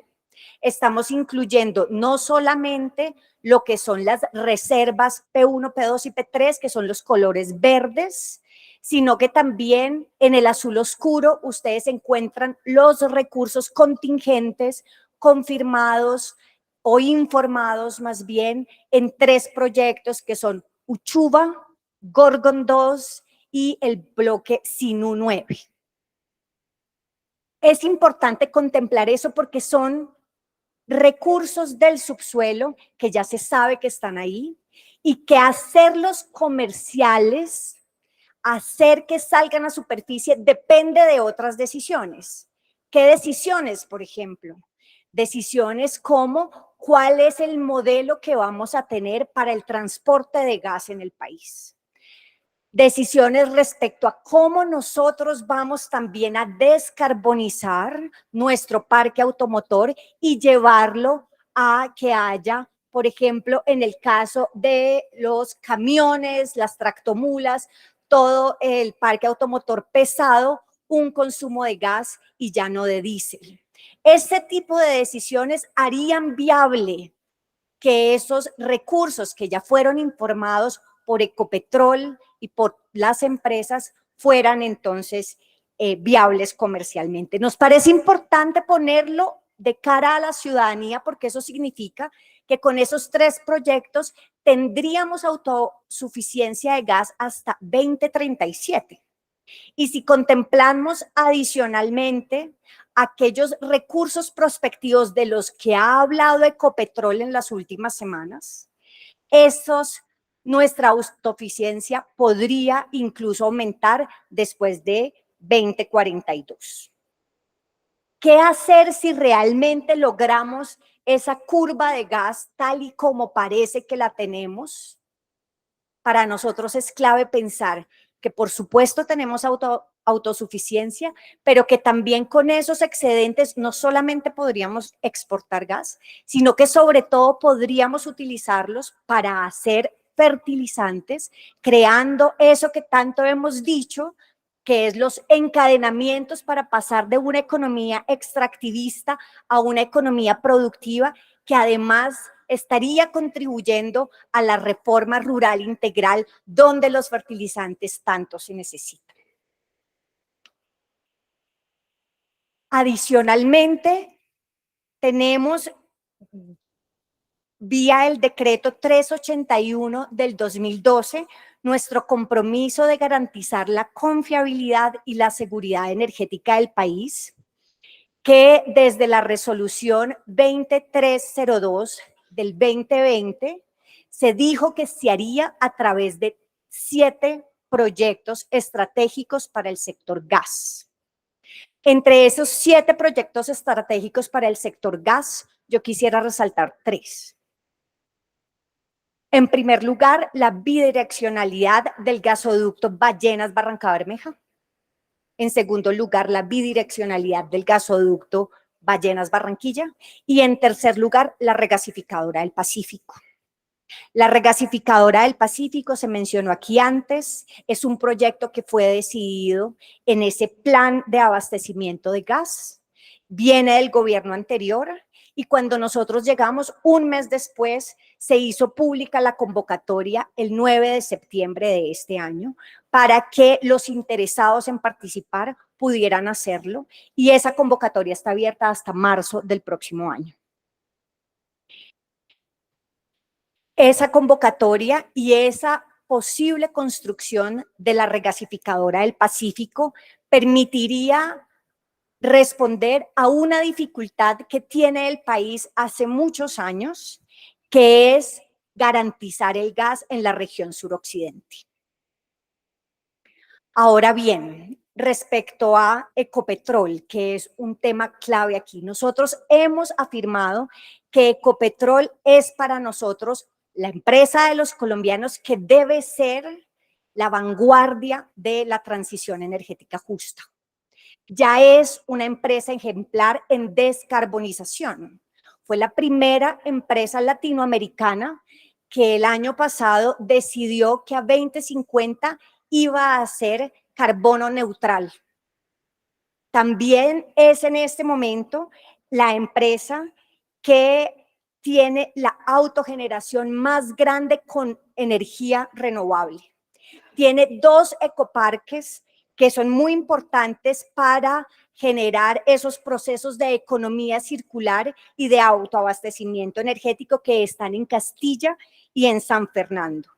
estamos incluyendo no solamente lo que son las reservas P1, P2 y P3, que son los colores verdes, sino que también en el azul oscuro ustedes encuentran los recursos contingentes confirmados o informados más bien en 3 proyectos que son Uchuva, Gorgon 2 y el bloque Sinú 9. Es importante contemplar eso porque son recursos del subsuelo que ya se sabe que están ahí y que hacerlos comerciales hacer que salgan a superficie depende de otras decisiones. ¿Qué decisiones, por ejemplo? Decisiones como cuál es el modelo que vamos a tener para el transporte de gas en el país. Decisiones respecto a cómo nosotros vamos también a descarbonizar nuestro parque automotor y llevarlo a que haya, por ejemplo, en el caso de los camiones, las tractomulas, todo el parque automotor pesado, un consumo de gas y ya no de diésel. Este tipo de decisiones harían viable que esos recursos que ya fueron informados por Ecopetrol y por las empresas fueran entonces viables comercialmente. Nos parece importante ponerlo de cara a la ciudadanía porque eso significa que con esos 3 proyectos tendríamos autosuficiencia de gas hasta 2037. Y si contemplamos adicionalmente aquellos recursos prospectivos de los que ha hablado Ecopetrol en las últimas semanas, nuestra autosuficiencia podría incluso aumentar después de 2042. ¿Qué hacer si realmente logramos esa curva de gas tal y como parece que la tenemos? Para nosotros es clave pensar que por supuesto tenemos autosuficiencia, pero que también con esos excedentes no solamente podríamos exportar gas, sino que sobre todo podríamos utilizarlos para hacer fertilizantes, creando eso que tanto hemos dicho, que es los encadenamientos para pasar de una economía extractivista a una economía productiva que además estaría contribuyendo a la reforma rural integral donde los fertilizantes tanto se necesitan. Adicionalmente, tenemos vía el decreto 381 del 2012 nuestro compromiso de garantizar la confiabilidad y la seguridad energética del país, que desde la resolución 2302 del 2020 se dijo que se haría a través de 7 proyectos estratégicos para el sector gas. Entre esos 7 proyectos estratégicos para el sector gas, yo quisiera resaltar 3. En primer lugar, la bidireccionalidad del gasoducto Ballenas-Barranca Bermeja. En segundo lugar, la bidireccionalidad del gasoducto Ballenas-Barranquilla. Y en tercer lugar, la regasificadora del Pacífico. La regasificadora del Pacífico se mencionó aquí antes, es un proyecto que fue decidido en ese plan de abastecimiento de gas, viene del gobierno anterior y cuando nosotros llegamos un mes después se hizo pública la convocatoria el 9 de septiembre de este año para que los interesados en participar pudieran hacerlo y esa convocatoria está abierta hasta marzo del próximo año. Esa convocatoria y esa posible construcción de la regasificadora del Pacífico permitiría responder a una dificultad que tiene el país hace muchos años, que es garantizar el gas en la región suroccidente. Ahora bien, respecto a Ecopetrol, que es un tema clave aquí, nosotros hemos afirmado que Ecopetrol es para nosotros la empresa de los colombianos que debe ser la vanguardia de la transición energética justa. Ya es una empresa ejemplar en descarbonización. Fue la primera empresa latinoamericana que el año pasado decidió que a 2050 iba a ser carbono neutral. También es en este momento la empresa que tiene la autogeneración más grande con energía renovable. Tiene 2 ecoparques que son muy importantes para generar esos procesos de economía circular y de autoabastecimiento energético que están en Castilla y en San Fernando.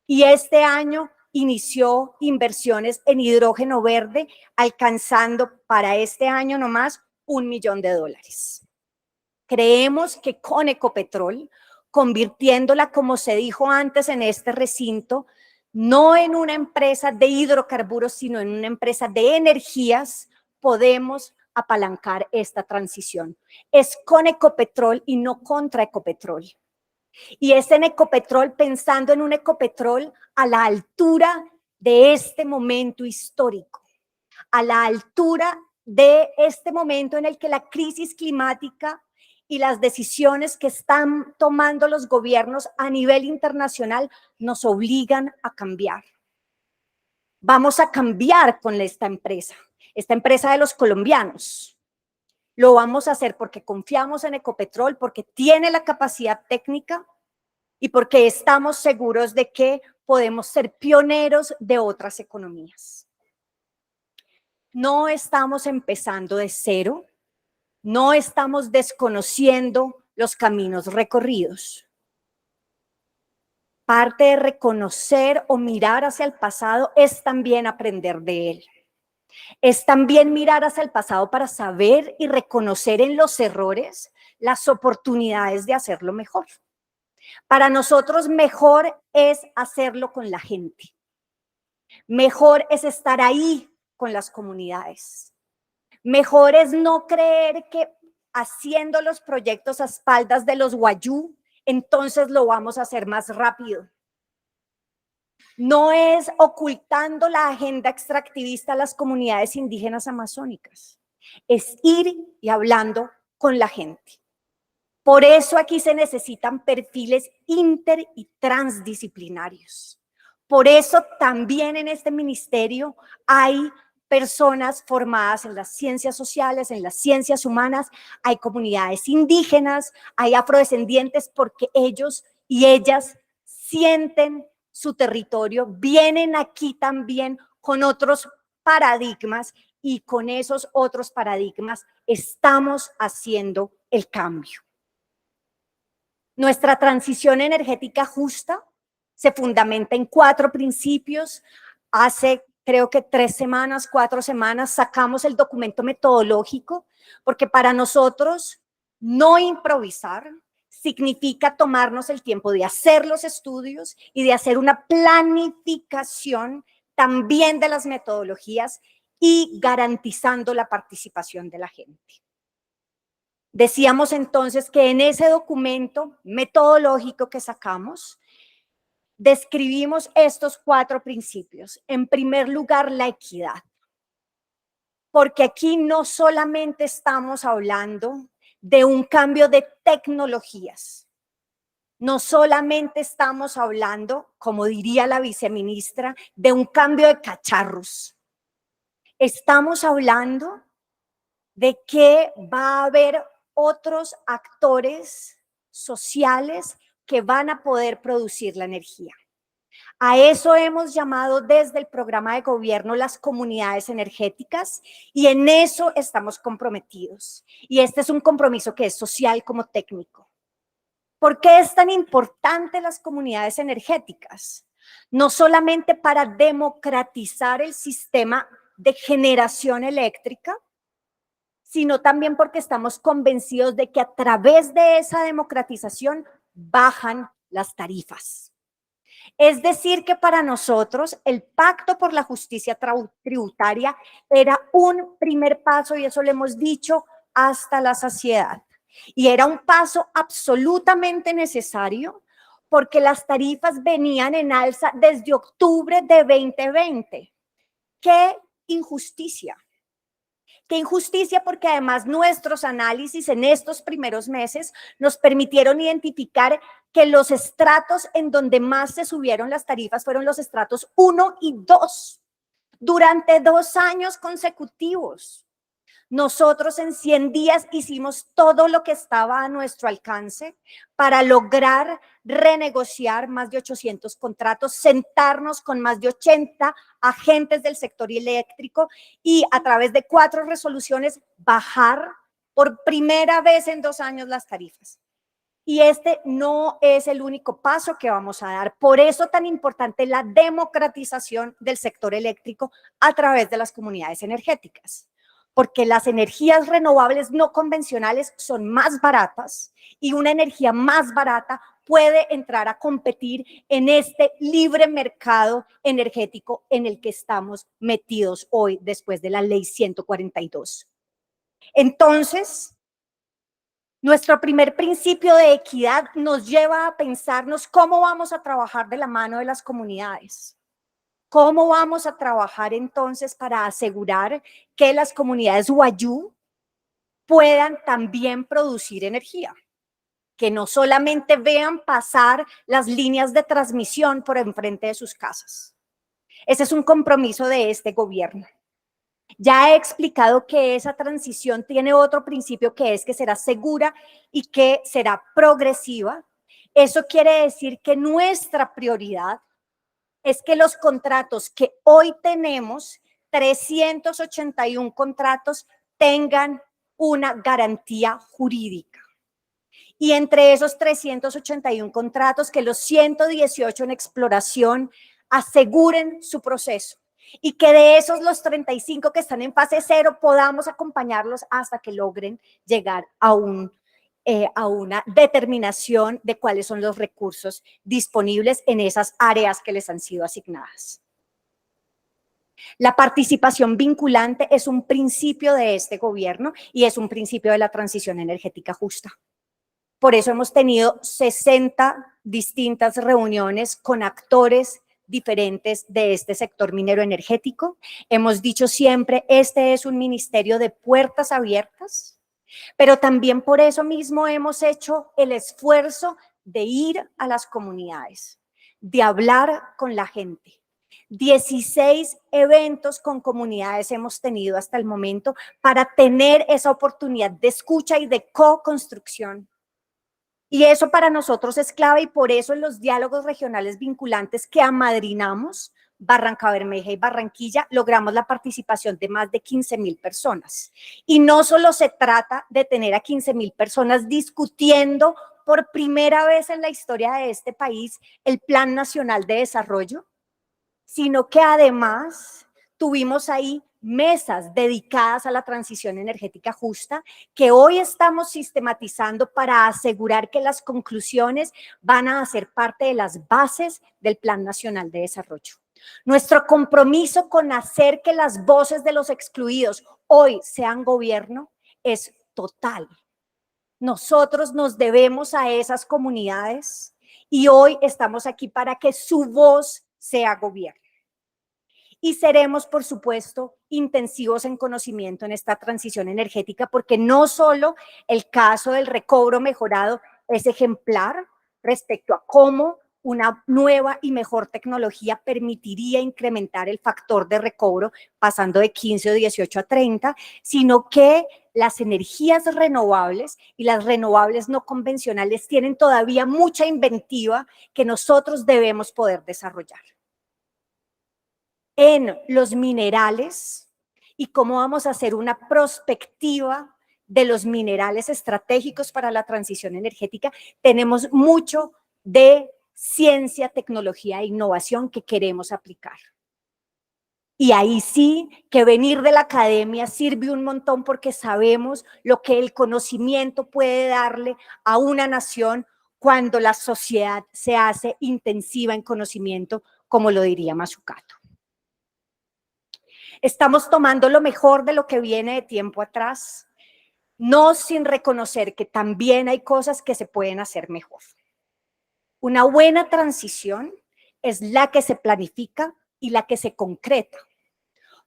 Y este año inició inversiones en hidrógeno verde, alcanzando para este año nomás $1 millón. Creemos que con Ecopetrol, convirtiéndola, como se dijo antes en este recinto, no en una empresa de hidrocarburos, sino en una empresa de energías, podemos apalancar esta transición. Es con Ecopetrol y no contra Ecopetrol. Y es en Ecopetrol, pensando en un Ecopetrol a la altura de este momento histórico, a la altura de este momento en el que la crisis climática y las decisiones que están tomando los gobiernos a nivel internacional nos obligan a cambiar. Vamos a cambiar con esta empresa de los colombianos. Lo vamos a hacer porque confiamos en Ecopetrol, porque tiene la capacidad técnica y porque estamos seguros de que podemos ser pioneros de otras economías. No estamos empezando de cero, no estamos desconociendo los caminos recorridos. Parte de reconocer o mirar hacia el pasado es también aprender de él. Es también mirar hacia el pasado para saber y reconocer en los errores las oportunidades de hacerlo mejor. Para nosotros mejor es hacerlo con la gente. Mejor es estar ahí con las comunidades. Mejor es no creer que haciendo los proyectos a espaldas de los guayú, entonces lo vamos a hacer más rápido. No es ocultando la agenda extractivista a las comunidades indígenas amazónicas. Es ir y hablando con la gente. Por eso aquí se necesitan perfiles inter y transdisciplinarios. Por eso también en este ministerio hay personas formadas en las ciencias sociales, en las ciencias humanas, hay comunidades indígenas, hay afrodescendientes, porque ellos y ellas sienten su territorio, vienen aquí también con otros paradigmas y con esos otros paradigmas estamos haciendo el cambio. Nuestra transición energética justa se fundamenta en 4 principios. Hace creo que 3 semanas, 4 semanas, sacamos el documento metodológico, porque para nosotros no improvisar significa tomarnos el tiempo de hacer los estudios y de hacer una planificación también de las metodologías y garantizando la participación de la gente. Decíamos entonces que en ese documento metodológico que sacamos, describimos estos 4 principios. En primer lugar, la equidad. Porque aquí no solamente estamos hablando de un cambio de tecnologías, no solamente estamos hablando, como diría la viceministra, de un cambio de cacharros. Estamos hablando de que va a haber otros actores sociales que van a poder producir la energía. A eso hemos llamado desde el programa de gobierno las comunidades energéticas y en eso estamos comprometidos. Y este es un compromiso que es social como técnico. ¿Por qué es tan importante las comunidades energéticas? No solamente para democratizar el sistema de generación eléctrica, sino también porque estamos convencidos de que a través de esa democratización bajan las tarifas. Es decir, que para nosotros el Pacto por la Justicia Tributaria era un primer paso, y eso lo hemos dicho hasta la saciedad. Y era un paso absolutamente necesario porque las tarifas venían en alza desde octubre de 2020. ¡Qué injusticia! Qué injusticia, porque además nuestros análisis en estos primeros meses nos permitieron identificar que los estratos en donde más se subieron las tarifas fueron los estratos 1 y 2 durante 2 años consecutivos. Nosotros en 100 días hicimos todo lo que estaba a nuestro alcance para lograr renegociar más de 800 contratos, sentarnos con más de 80 agentes del sector eléctrico y a través de 4 resoluciones bajar por primera vez en 2 años las tarifas. Y este no es el único paso que vamos a dar. Por eso tan importante la democratización del sector eléctrico a través de las comunidades energéticas. Porque las energías renovables no convencionales son más baratas y una energía más barata puede entrar a competir en este libre mercado energético en el que estamos metidos hoy después de la ley 142. Entonces, nuestro primer principio de equidad nos lleva a pensarnos cómo vamos a trabajar de la mano de las comunidades. ¿Cómo vamos a trabajar entonces para asegurar que las comunidades wayú puedan también producir energía? Que no solamente vean pasar las líneas de transmisión por enfrente de sus casas. Ese es un compromiso de este gobierno. Ya he explicado que esa transición tiene otro principio, que es que será segura y que será progresiva. Eso quiere decir que nuestra prioridad es que los contratos que hoy tenemos, 381 contratos, tengan una garantía jurídica. Y entre esos 381 contratos, que los 118 en exploración aseguren su proceso. Y que de esos los 35 que están en fase 0 podamos acompañarlos hasta que logren llegar a una determinación de cuáles son los recursos disponibles en esas áreas que les han sido asignadas. La participación vinculante es un principio de este gobierno y es un principio de la transición energética justa. Por eso hemos tenido 60 distintas reuniones con actores diferentes de este sector minero energético. Hemos dicho siempre, este es un ministerio de puertas abiertas, pero también por eso mismo hemos hecho el esfuerzo de ir a las comunidades, de hablar con la gente. 16 eventos con comunidades hemos tenido hasta el momento para tener esa oportunidad de escucha y de co-construcción. Y eso para nosotros es clave y por eso en los diálogos regionales vinculantes que amadrinamos, Barrancabermeja y Barranquilla, logramos la participación de más de 15,000 personas. Y no solo se trata de tener a 15,000 personas discutiendo por primera vez en la historia de este país el Plan Nacional de Desarrollo, sino que además tuvimos ahí mesas dedicadas a la transición energética justa que hoy estamos sistematizando para asegurar que las conclusiones van a ser parte de las bases del Plan Nacional de Desarrollo. Nuestro compromiso con hacer que las voces de los excluidos hoy sean gobierno es total. Nosotros nos debemos a esas comunidades y hoy estamos aquí para que su voz sea gobierno. Y seremos, por supuesto, intensivos en conocimiento en esta transición energética, porque no solo el caso del recobro mejorado es ejemplar respecto a cómo una nueva y mejor tecnología permitiría incrementar el factor de recobro pasando de 15 o 18 a 30, sino que las energías renovables y las renovables no convencionales tienen todavía mucha inventiva que nosotros debemos poder desarrollar. En los minerales y cómo vamos a hacer una prospectiva de los minerales estratégicos para la transición energética, tenemos mucho de ciencia, tecnología e innovación que queremos aplicar. Y ahí sí que venir de la academia sirve un montón porque sabemos lo que el conocimiento puede darle a una nación cuando la sociedad se hace intensiva en conocimiento, como lo diría Mazzucato. Estamos tomando lo mejor de lo que viene de tiempo atrás, no sin reconocer que también hay cosas que se pueden hacer mejor. Una buena transición es la que se planifica y la que se concreta.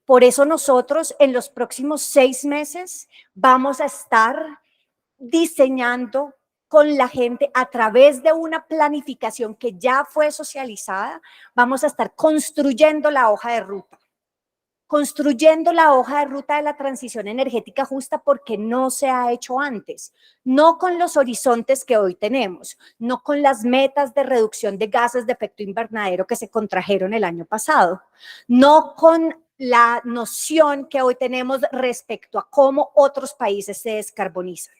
Por eso nosotros en los próximos 6 meses vamos a estar diseñando con la gente a través de una planificación que ya fue socializada, vamos a estar construyendo la hoja de ruta. Construyendo la hoja de ruta de la transición energética justa porque no se ha hecho antes, no con los horizontes que hoy tenemos, no con las metas de reducción de gases de efecto invernadero que se contrajeron el año pasado, no con la noción que hoy tenemos respecto a cómo otros países se descarbonizan,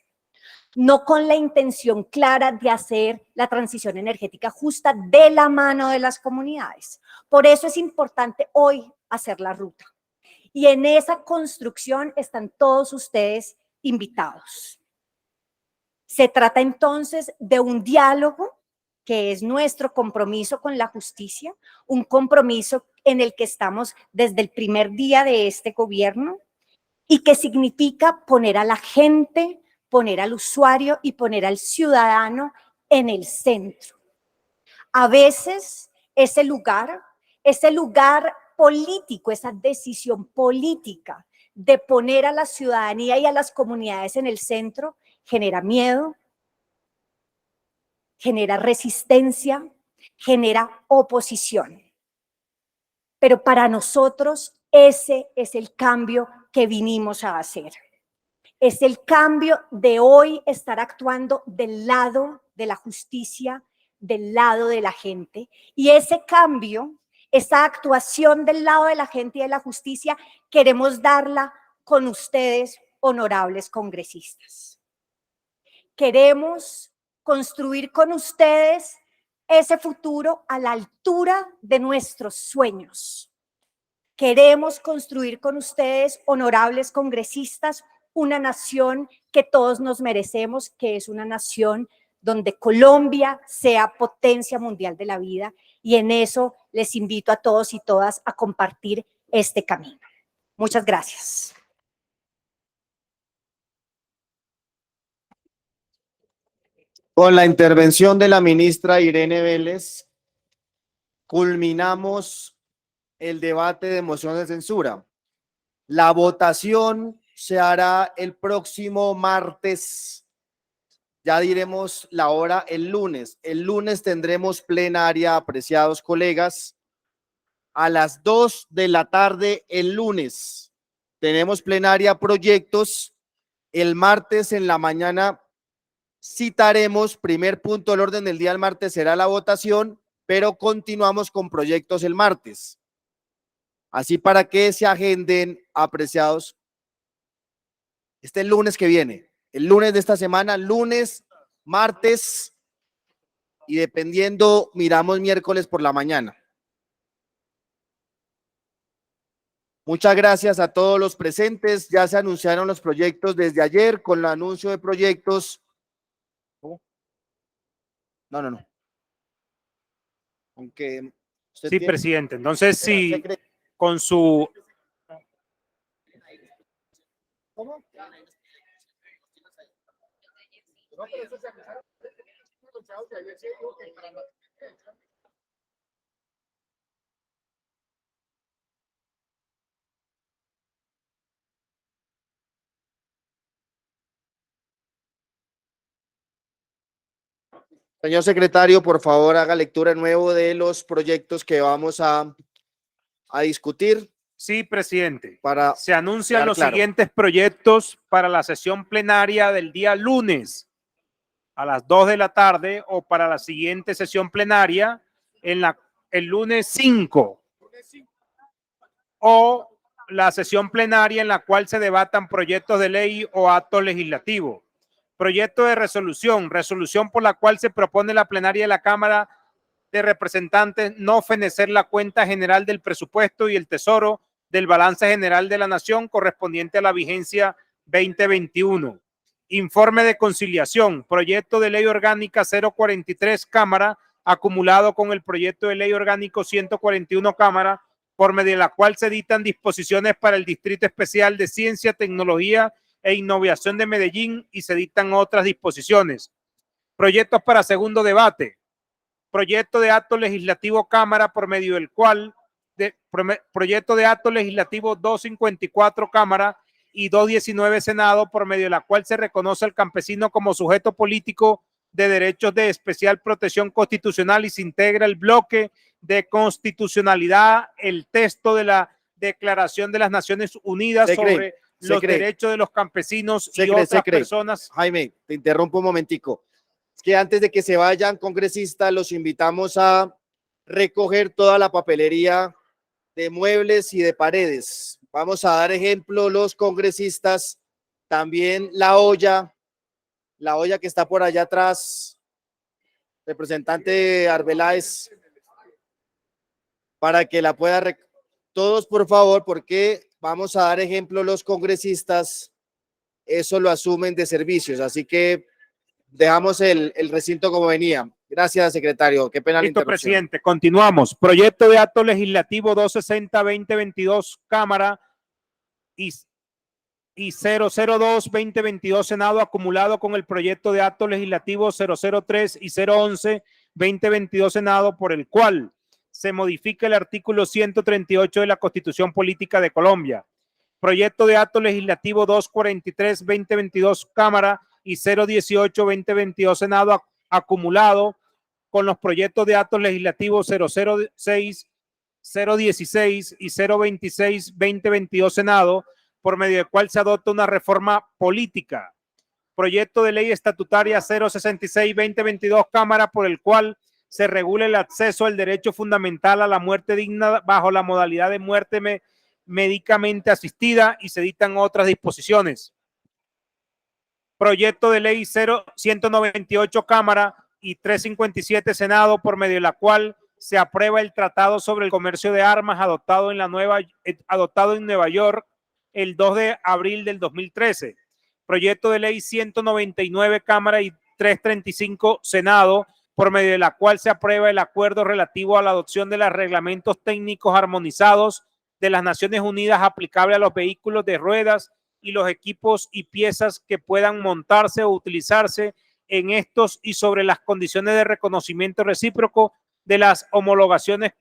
no con la intención clara de hacer la transición energética justa de la mano de las comunidades. Por eso es importante hoy hacer la ruta. Y en esa construcción están todos ustedes invitados. Se trata entonces de un diálogo que es nuestro compromiso con la justicia, un compromiso en el que estamos desde el primer día de este gobierno y que significa poner a la gente, poner al usuario y poner al ciudadano en el centro. A veces ese lugar político, esa decisión política de poner a la ciudadanía y a las comunidades en el centro genera miedo, genera resistencia, genera oposición. Pero para nosotros ese es el cambio que vinimos a hacer. Es el cambio de hoy estar actuando del lado de la justicia, del lado de la gente. Y ese cambio, esa actuación del lado de la gente y de la justicia, queremos darla con ustedes, honorables congresistas. Queremos construir con ustedes ese futuro a la altura de nuestros sueños. Queremos construir con ustedes, honorables congresistas, una nación que todos nos merecemos, que es una nación donde Colombia sea potencia mundial de la vida, y en eso les invito a todos y todas a compartir este camino. Muchas gracias. Con la intervención de la ministra Irene Vélez, culminamos el debate de moción de censura. La votación se hará el próximo martes. Ya diremos la hora el lunes. El lunes tendremos plenaria, apreciados colegas, a las 2 de la tarde el lunes. Tenemos plenaria proyectos. El martes en la mañana citaremos, primer punto del orden del día del martes será la votación, pero continuamos con proyectos el martes. Así para que se agenden, apreciados, el lunes que viene, el lunes de esta semana, lunes, martes y dependiendo, miramos miércoles por la mañana. Muchas gracias a todos los presentes. Ya se anunciaron los proyectos desde ayer con el anuncio de proyectos. No. Aunque usted Sí, tiene... presidente. Entonces, sí, con su... ¿Cómo? Señor secretario, por favor, haga lectura de nuevo de los proyectos que vamos a discutir. Sí, presidente. Para se anuncian quedar los claro. siguientes proyectos para la sesión plenaria del día lunes a las 2 de la tarde o para la siguiente sesión plenaria el lunes 5 o la sesión plenaria en la cual se debatan proyectos de ley o actos legislativos. Proyecto de resolución por la cual se propone la plenaria de la Cámara de Representantes no fenecer la cuenta general del presupuesto y el tesoro del balance general de la nación correspondiente a la vigencia 2021. Informe de conciliación, proyecto de ley orgánica 043 Cámara, acumulado con el proyecto de ley orgánico 141 Cámara, por medio de la cual se dictan disposiciones para el Distrito Especial de Ciencia, Tecnología e Innovación de Medellín y se dictan otras disposiciones. Proyectos para segundo debate. Proyecto de acto legislativo Cámara por medio del cual, proyecto de acto legislativo 254 Cámara y 219 Senado, por medio de la cual se reconoce al campesino como sujeto político de derechos de especial protección constitucional y se integra el bloque de constitucionalidad, el texto de la Declaración de las Naciones Unidas sobre los derechos de los campesinos y otras personas. Jaime, te interrumpo un momentico. Es que antes de que se vayan, congresistas, los invitamos a recoger toda la papelería de muebles y de paredes. Vamos a dar ejemplo los congresistas, también la olla que está por allá atrás, representante Arbeláez, para que la pueda todos por favor, porque vamos a dar ejemplo los congresistas, eso lo asumen de servicios, así que dejamos el recinto como venía. Gracias, secretario. Qué pena la Listo, interrupción. presidente. Continuamos. Proyecto de acto legislativo 260-2022, Cámara y 002-2022, Senado, acumulado con el proyecto de acto legislativo 003 y 011-2022, Senado, por el cual se modifica el artículo 138 de la Constitución Política de Colombia. Proyecto de acto legislativo 243-2022, Cámara y 018-2022, Senado, acumulado con los proyectos de actos legislativos 006, 016 y 026-2022, Senado, por medio del cual se adopta una reforma política. Proyecto de ley estatutaria 066-2022, Cámara, por el cual se regula el acceso al derecho fundamental a la muerte digna bajo la modalidad de muerte médicamente asistida, y se dictan otras disposiciones. Proyecto de ley 198, Cámara, y 357, Senado, por medio de la cual se aprueba el Tratado sobre el Comercio de Armas adoptado en Nueva York el 2 de abril del 2013. Proyecto de ley 199, Cámara, y 335, Senado, por medio de la cual se aprueba el acuerdo relativo a la adopción de los reglamentos técnicos armonizados de las Naciones Unidas aplicable a los vehículos de ruedas y los equipos y piezas que puedan montarse o utilizarse en estos, y sobre las condiciones de reconocimiento recíproco de las homologaciones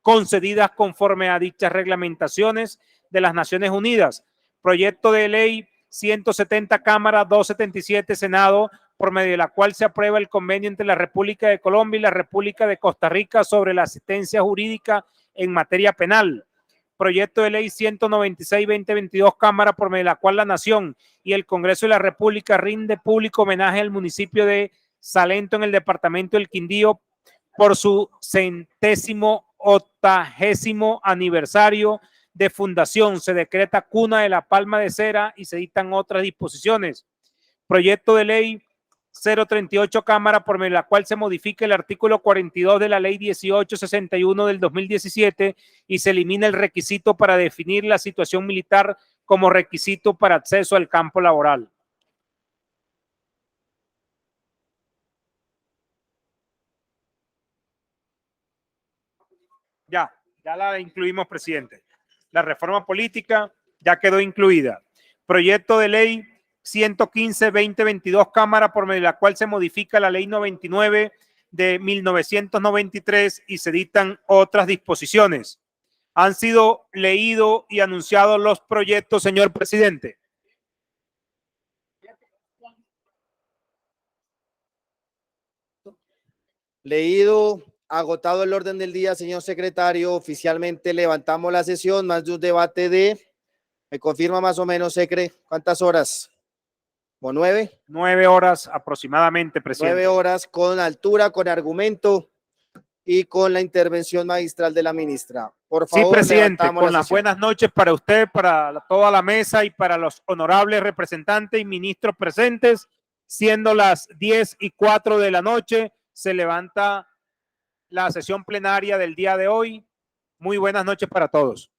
concedidas conforme a dichas reglamentaciones de las Naciones Unidas. Proyecto de ley 170, Cámara, 277, Senado, por medio de la cual se aprueba el convenio entre la República de Colombia y la República de Costa Rica sobre la asistencia jurídica en materia penal. Proyecto de ley 196-2022, Cámara, por medio de la cual la Nación y el Congreso de la República rinde público homenaje al municipio de Salento en el departamento del Quindío por su 180º aniversario de fundación. Se decreta cuna de la palma de cera y se dictan otras disposiciones. Proyecto de ley 038, Cámara, por medio de la cual se modifica el artículo 42 de la ley 1861 del 2017 y se elimina el requisito para definir la situación militar como requisito para acceso al campo laboral. Ya la incluimos, presidente. La reforma política ya quedó incluida. Proyecto de ley 115-2022, Cámara, por medio de la cual se modifica la ley 99 de 1993 y se dictan otras disposiciones. Han sido leídos y anunciados los proyectos, señor presidente. Leído, agotado el orden del día, señor secretario, oficialmente levantamos la sesión, más de un debate ¿me confirma más o menos, secre, cuántas horas? ¿O 9? 9 horas aproximadamente, presidente. 9 horas, con altura, con argumento y con la intervención magistral de la ministra. Por favor, sí, presidente, levantamos con la las sesión. buenas noches para usted, para toda la mesa y para los honorables representantes y ministros presentes. Siendo las 10:04 de la noche, se levanta la sesión plenaria del día de hoy. Muy buenas noches para todos.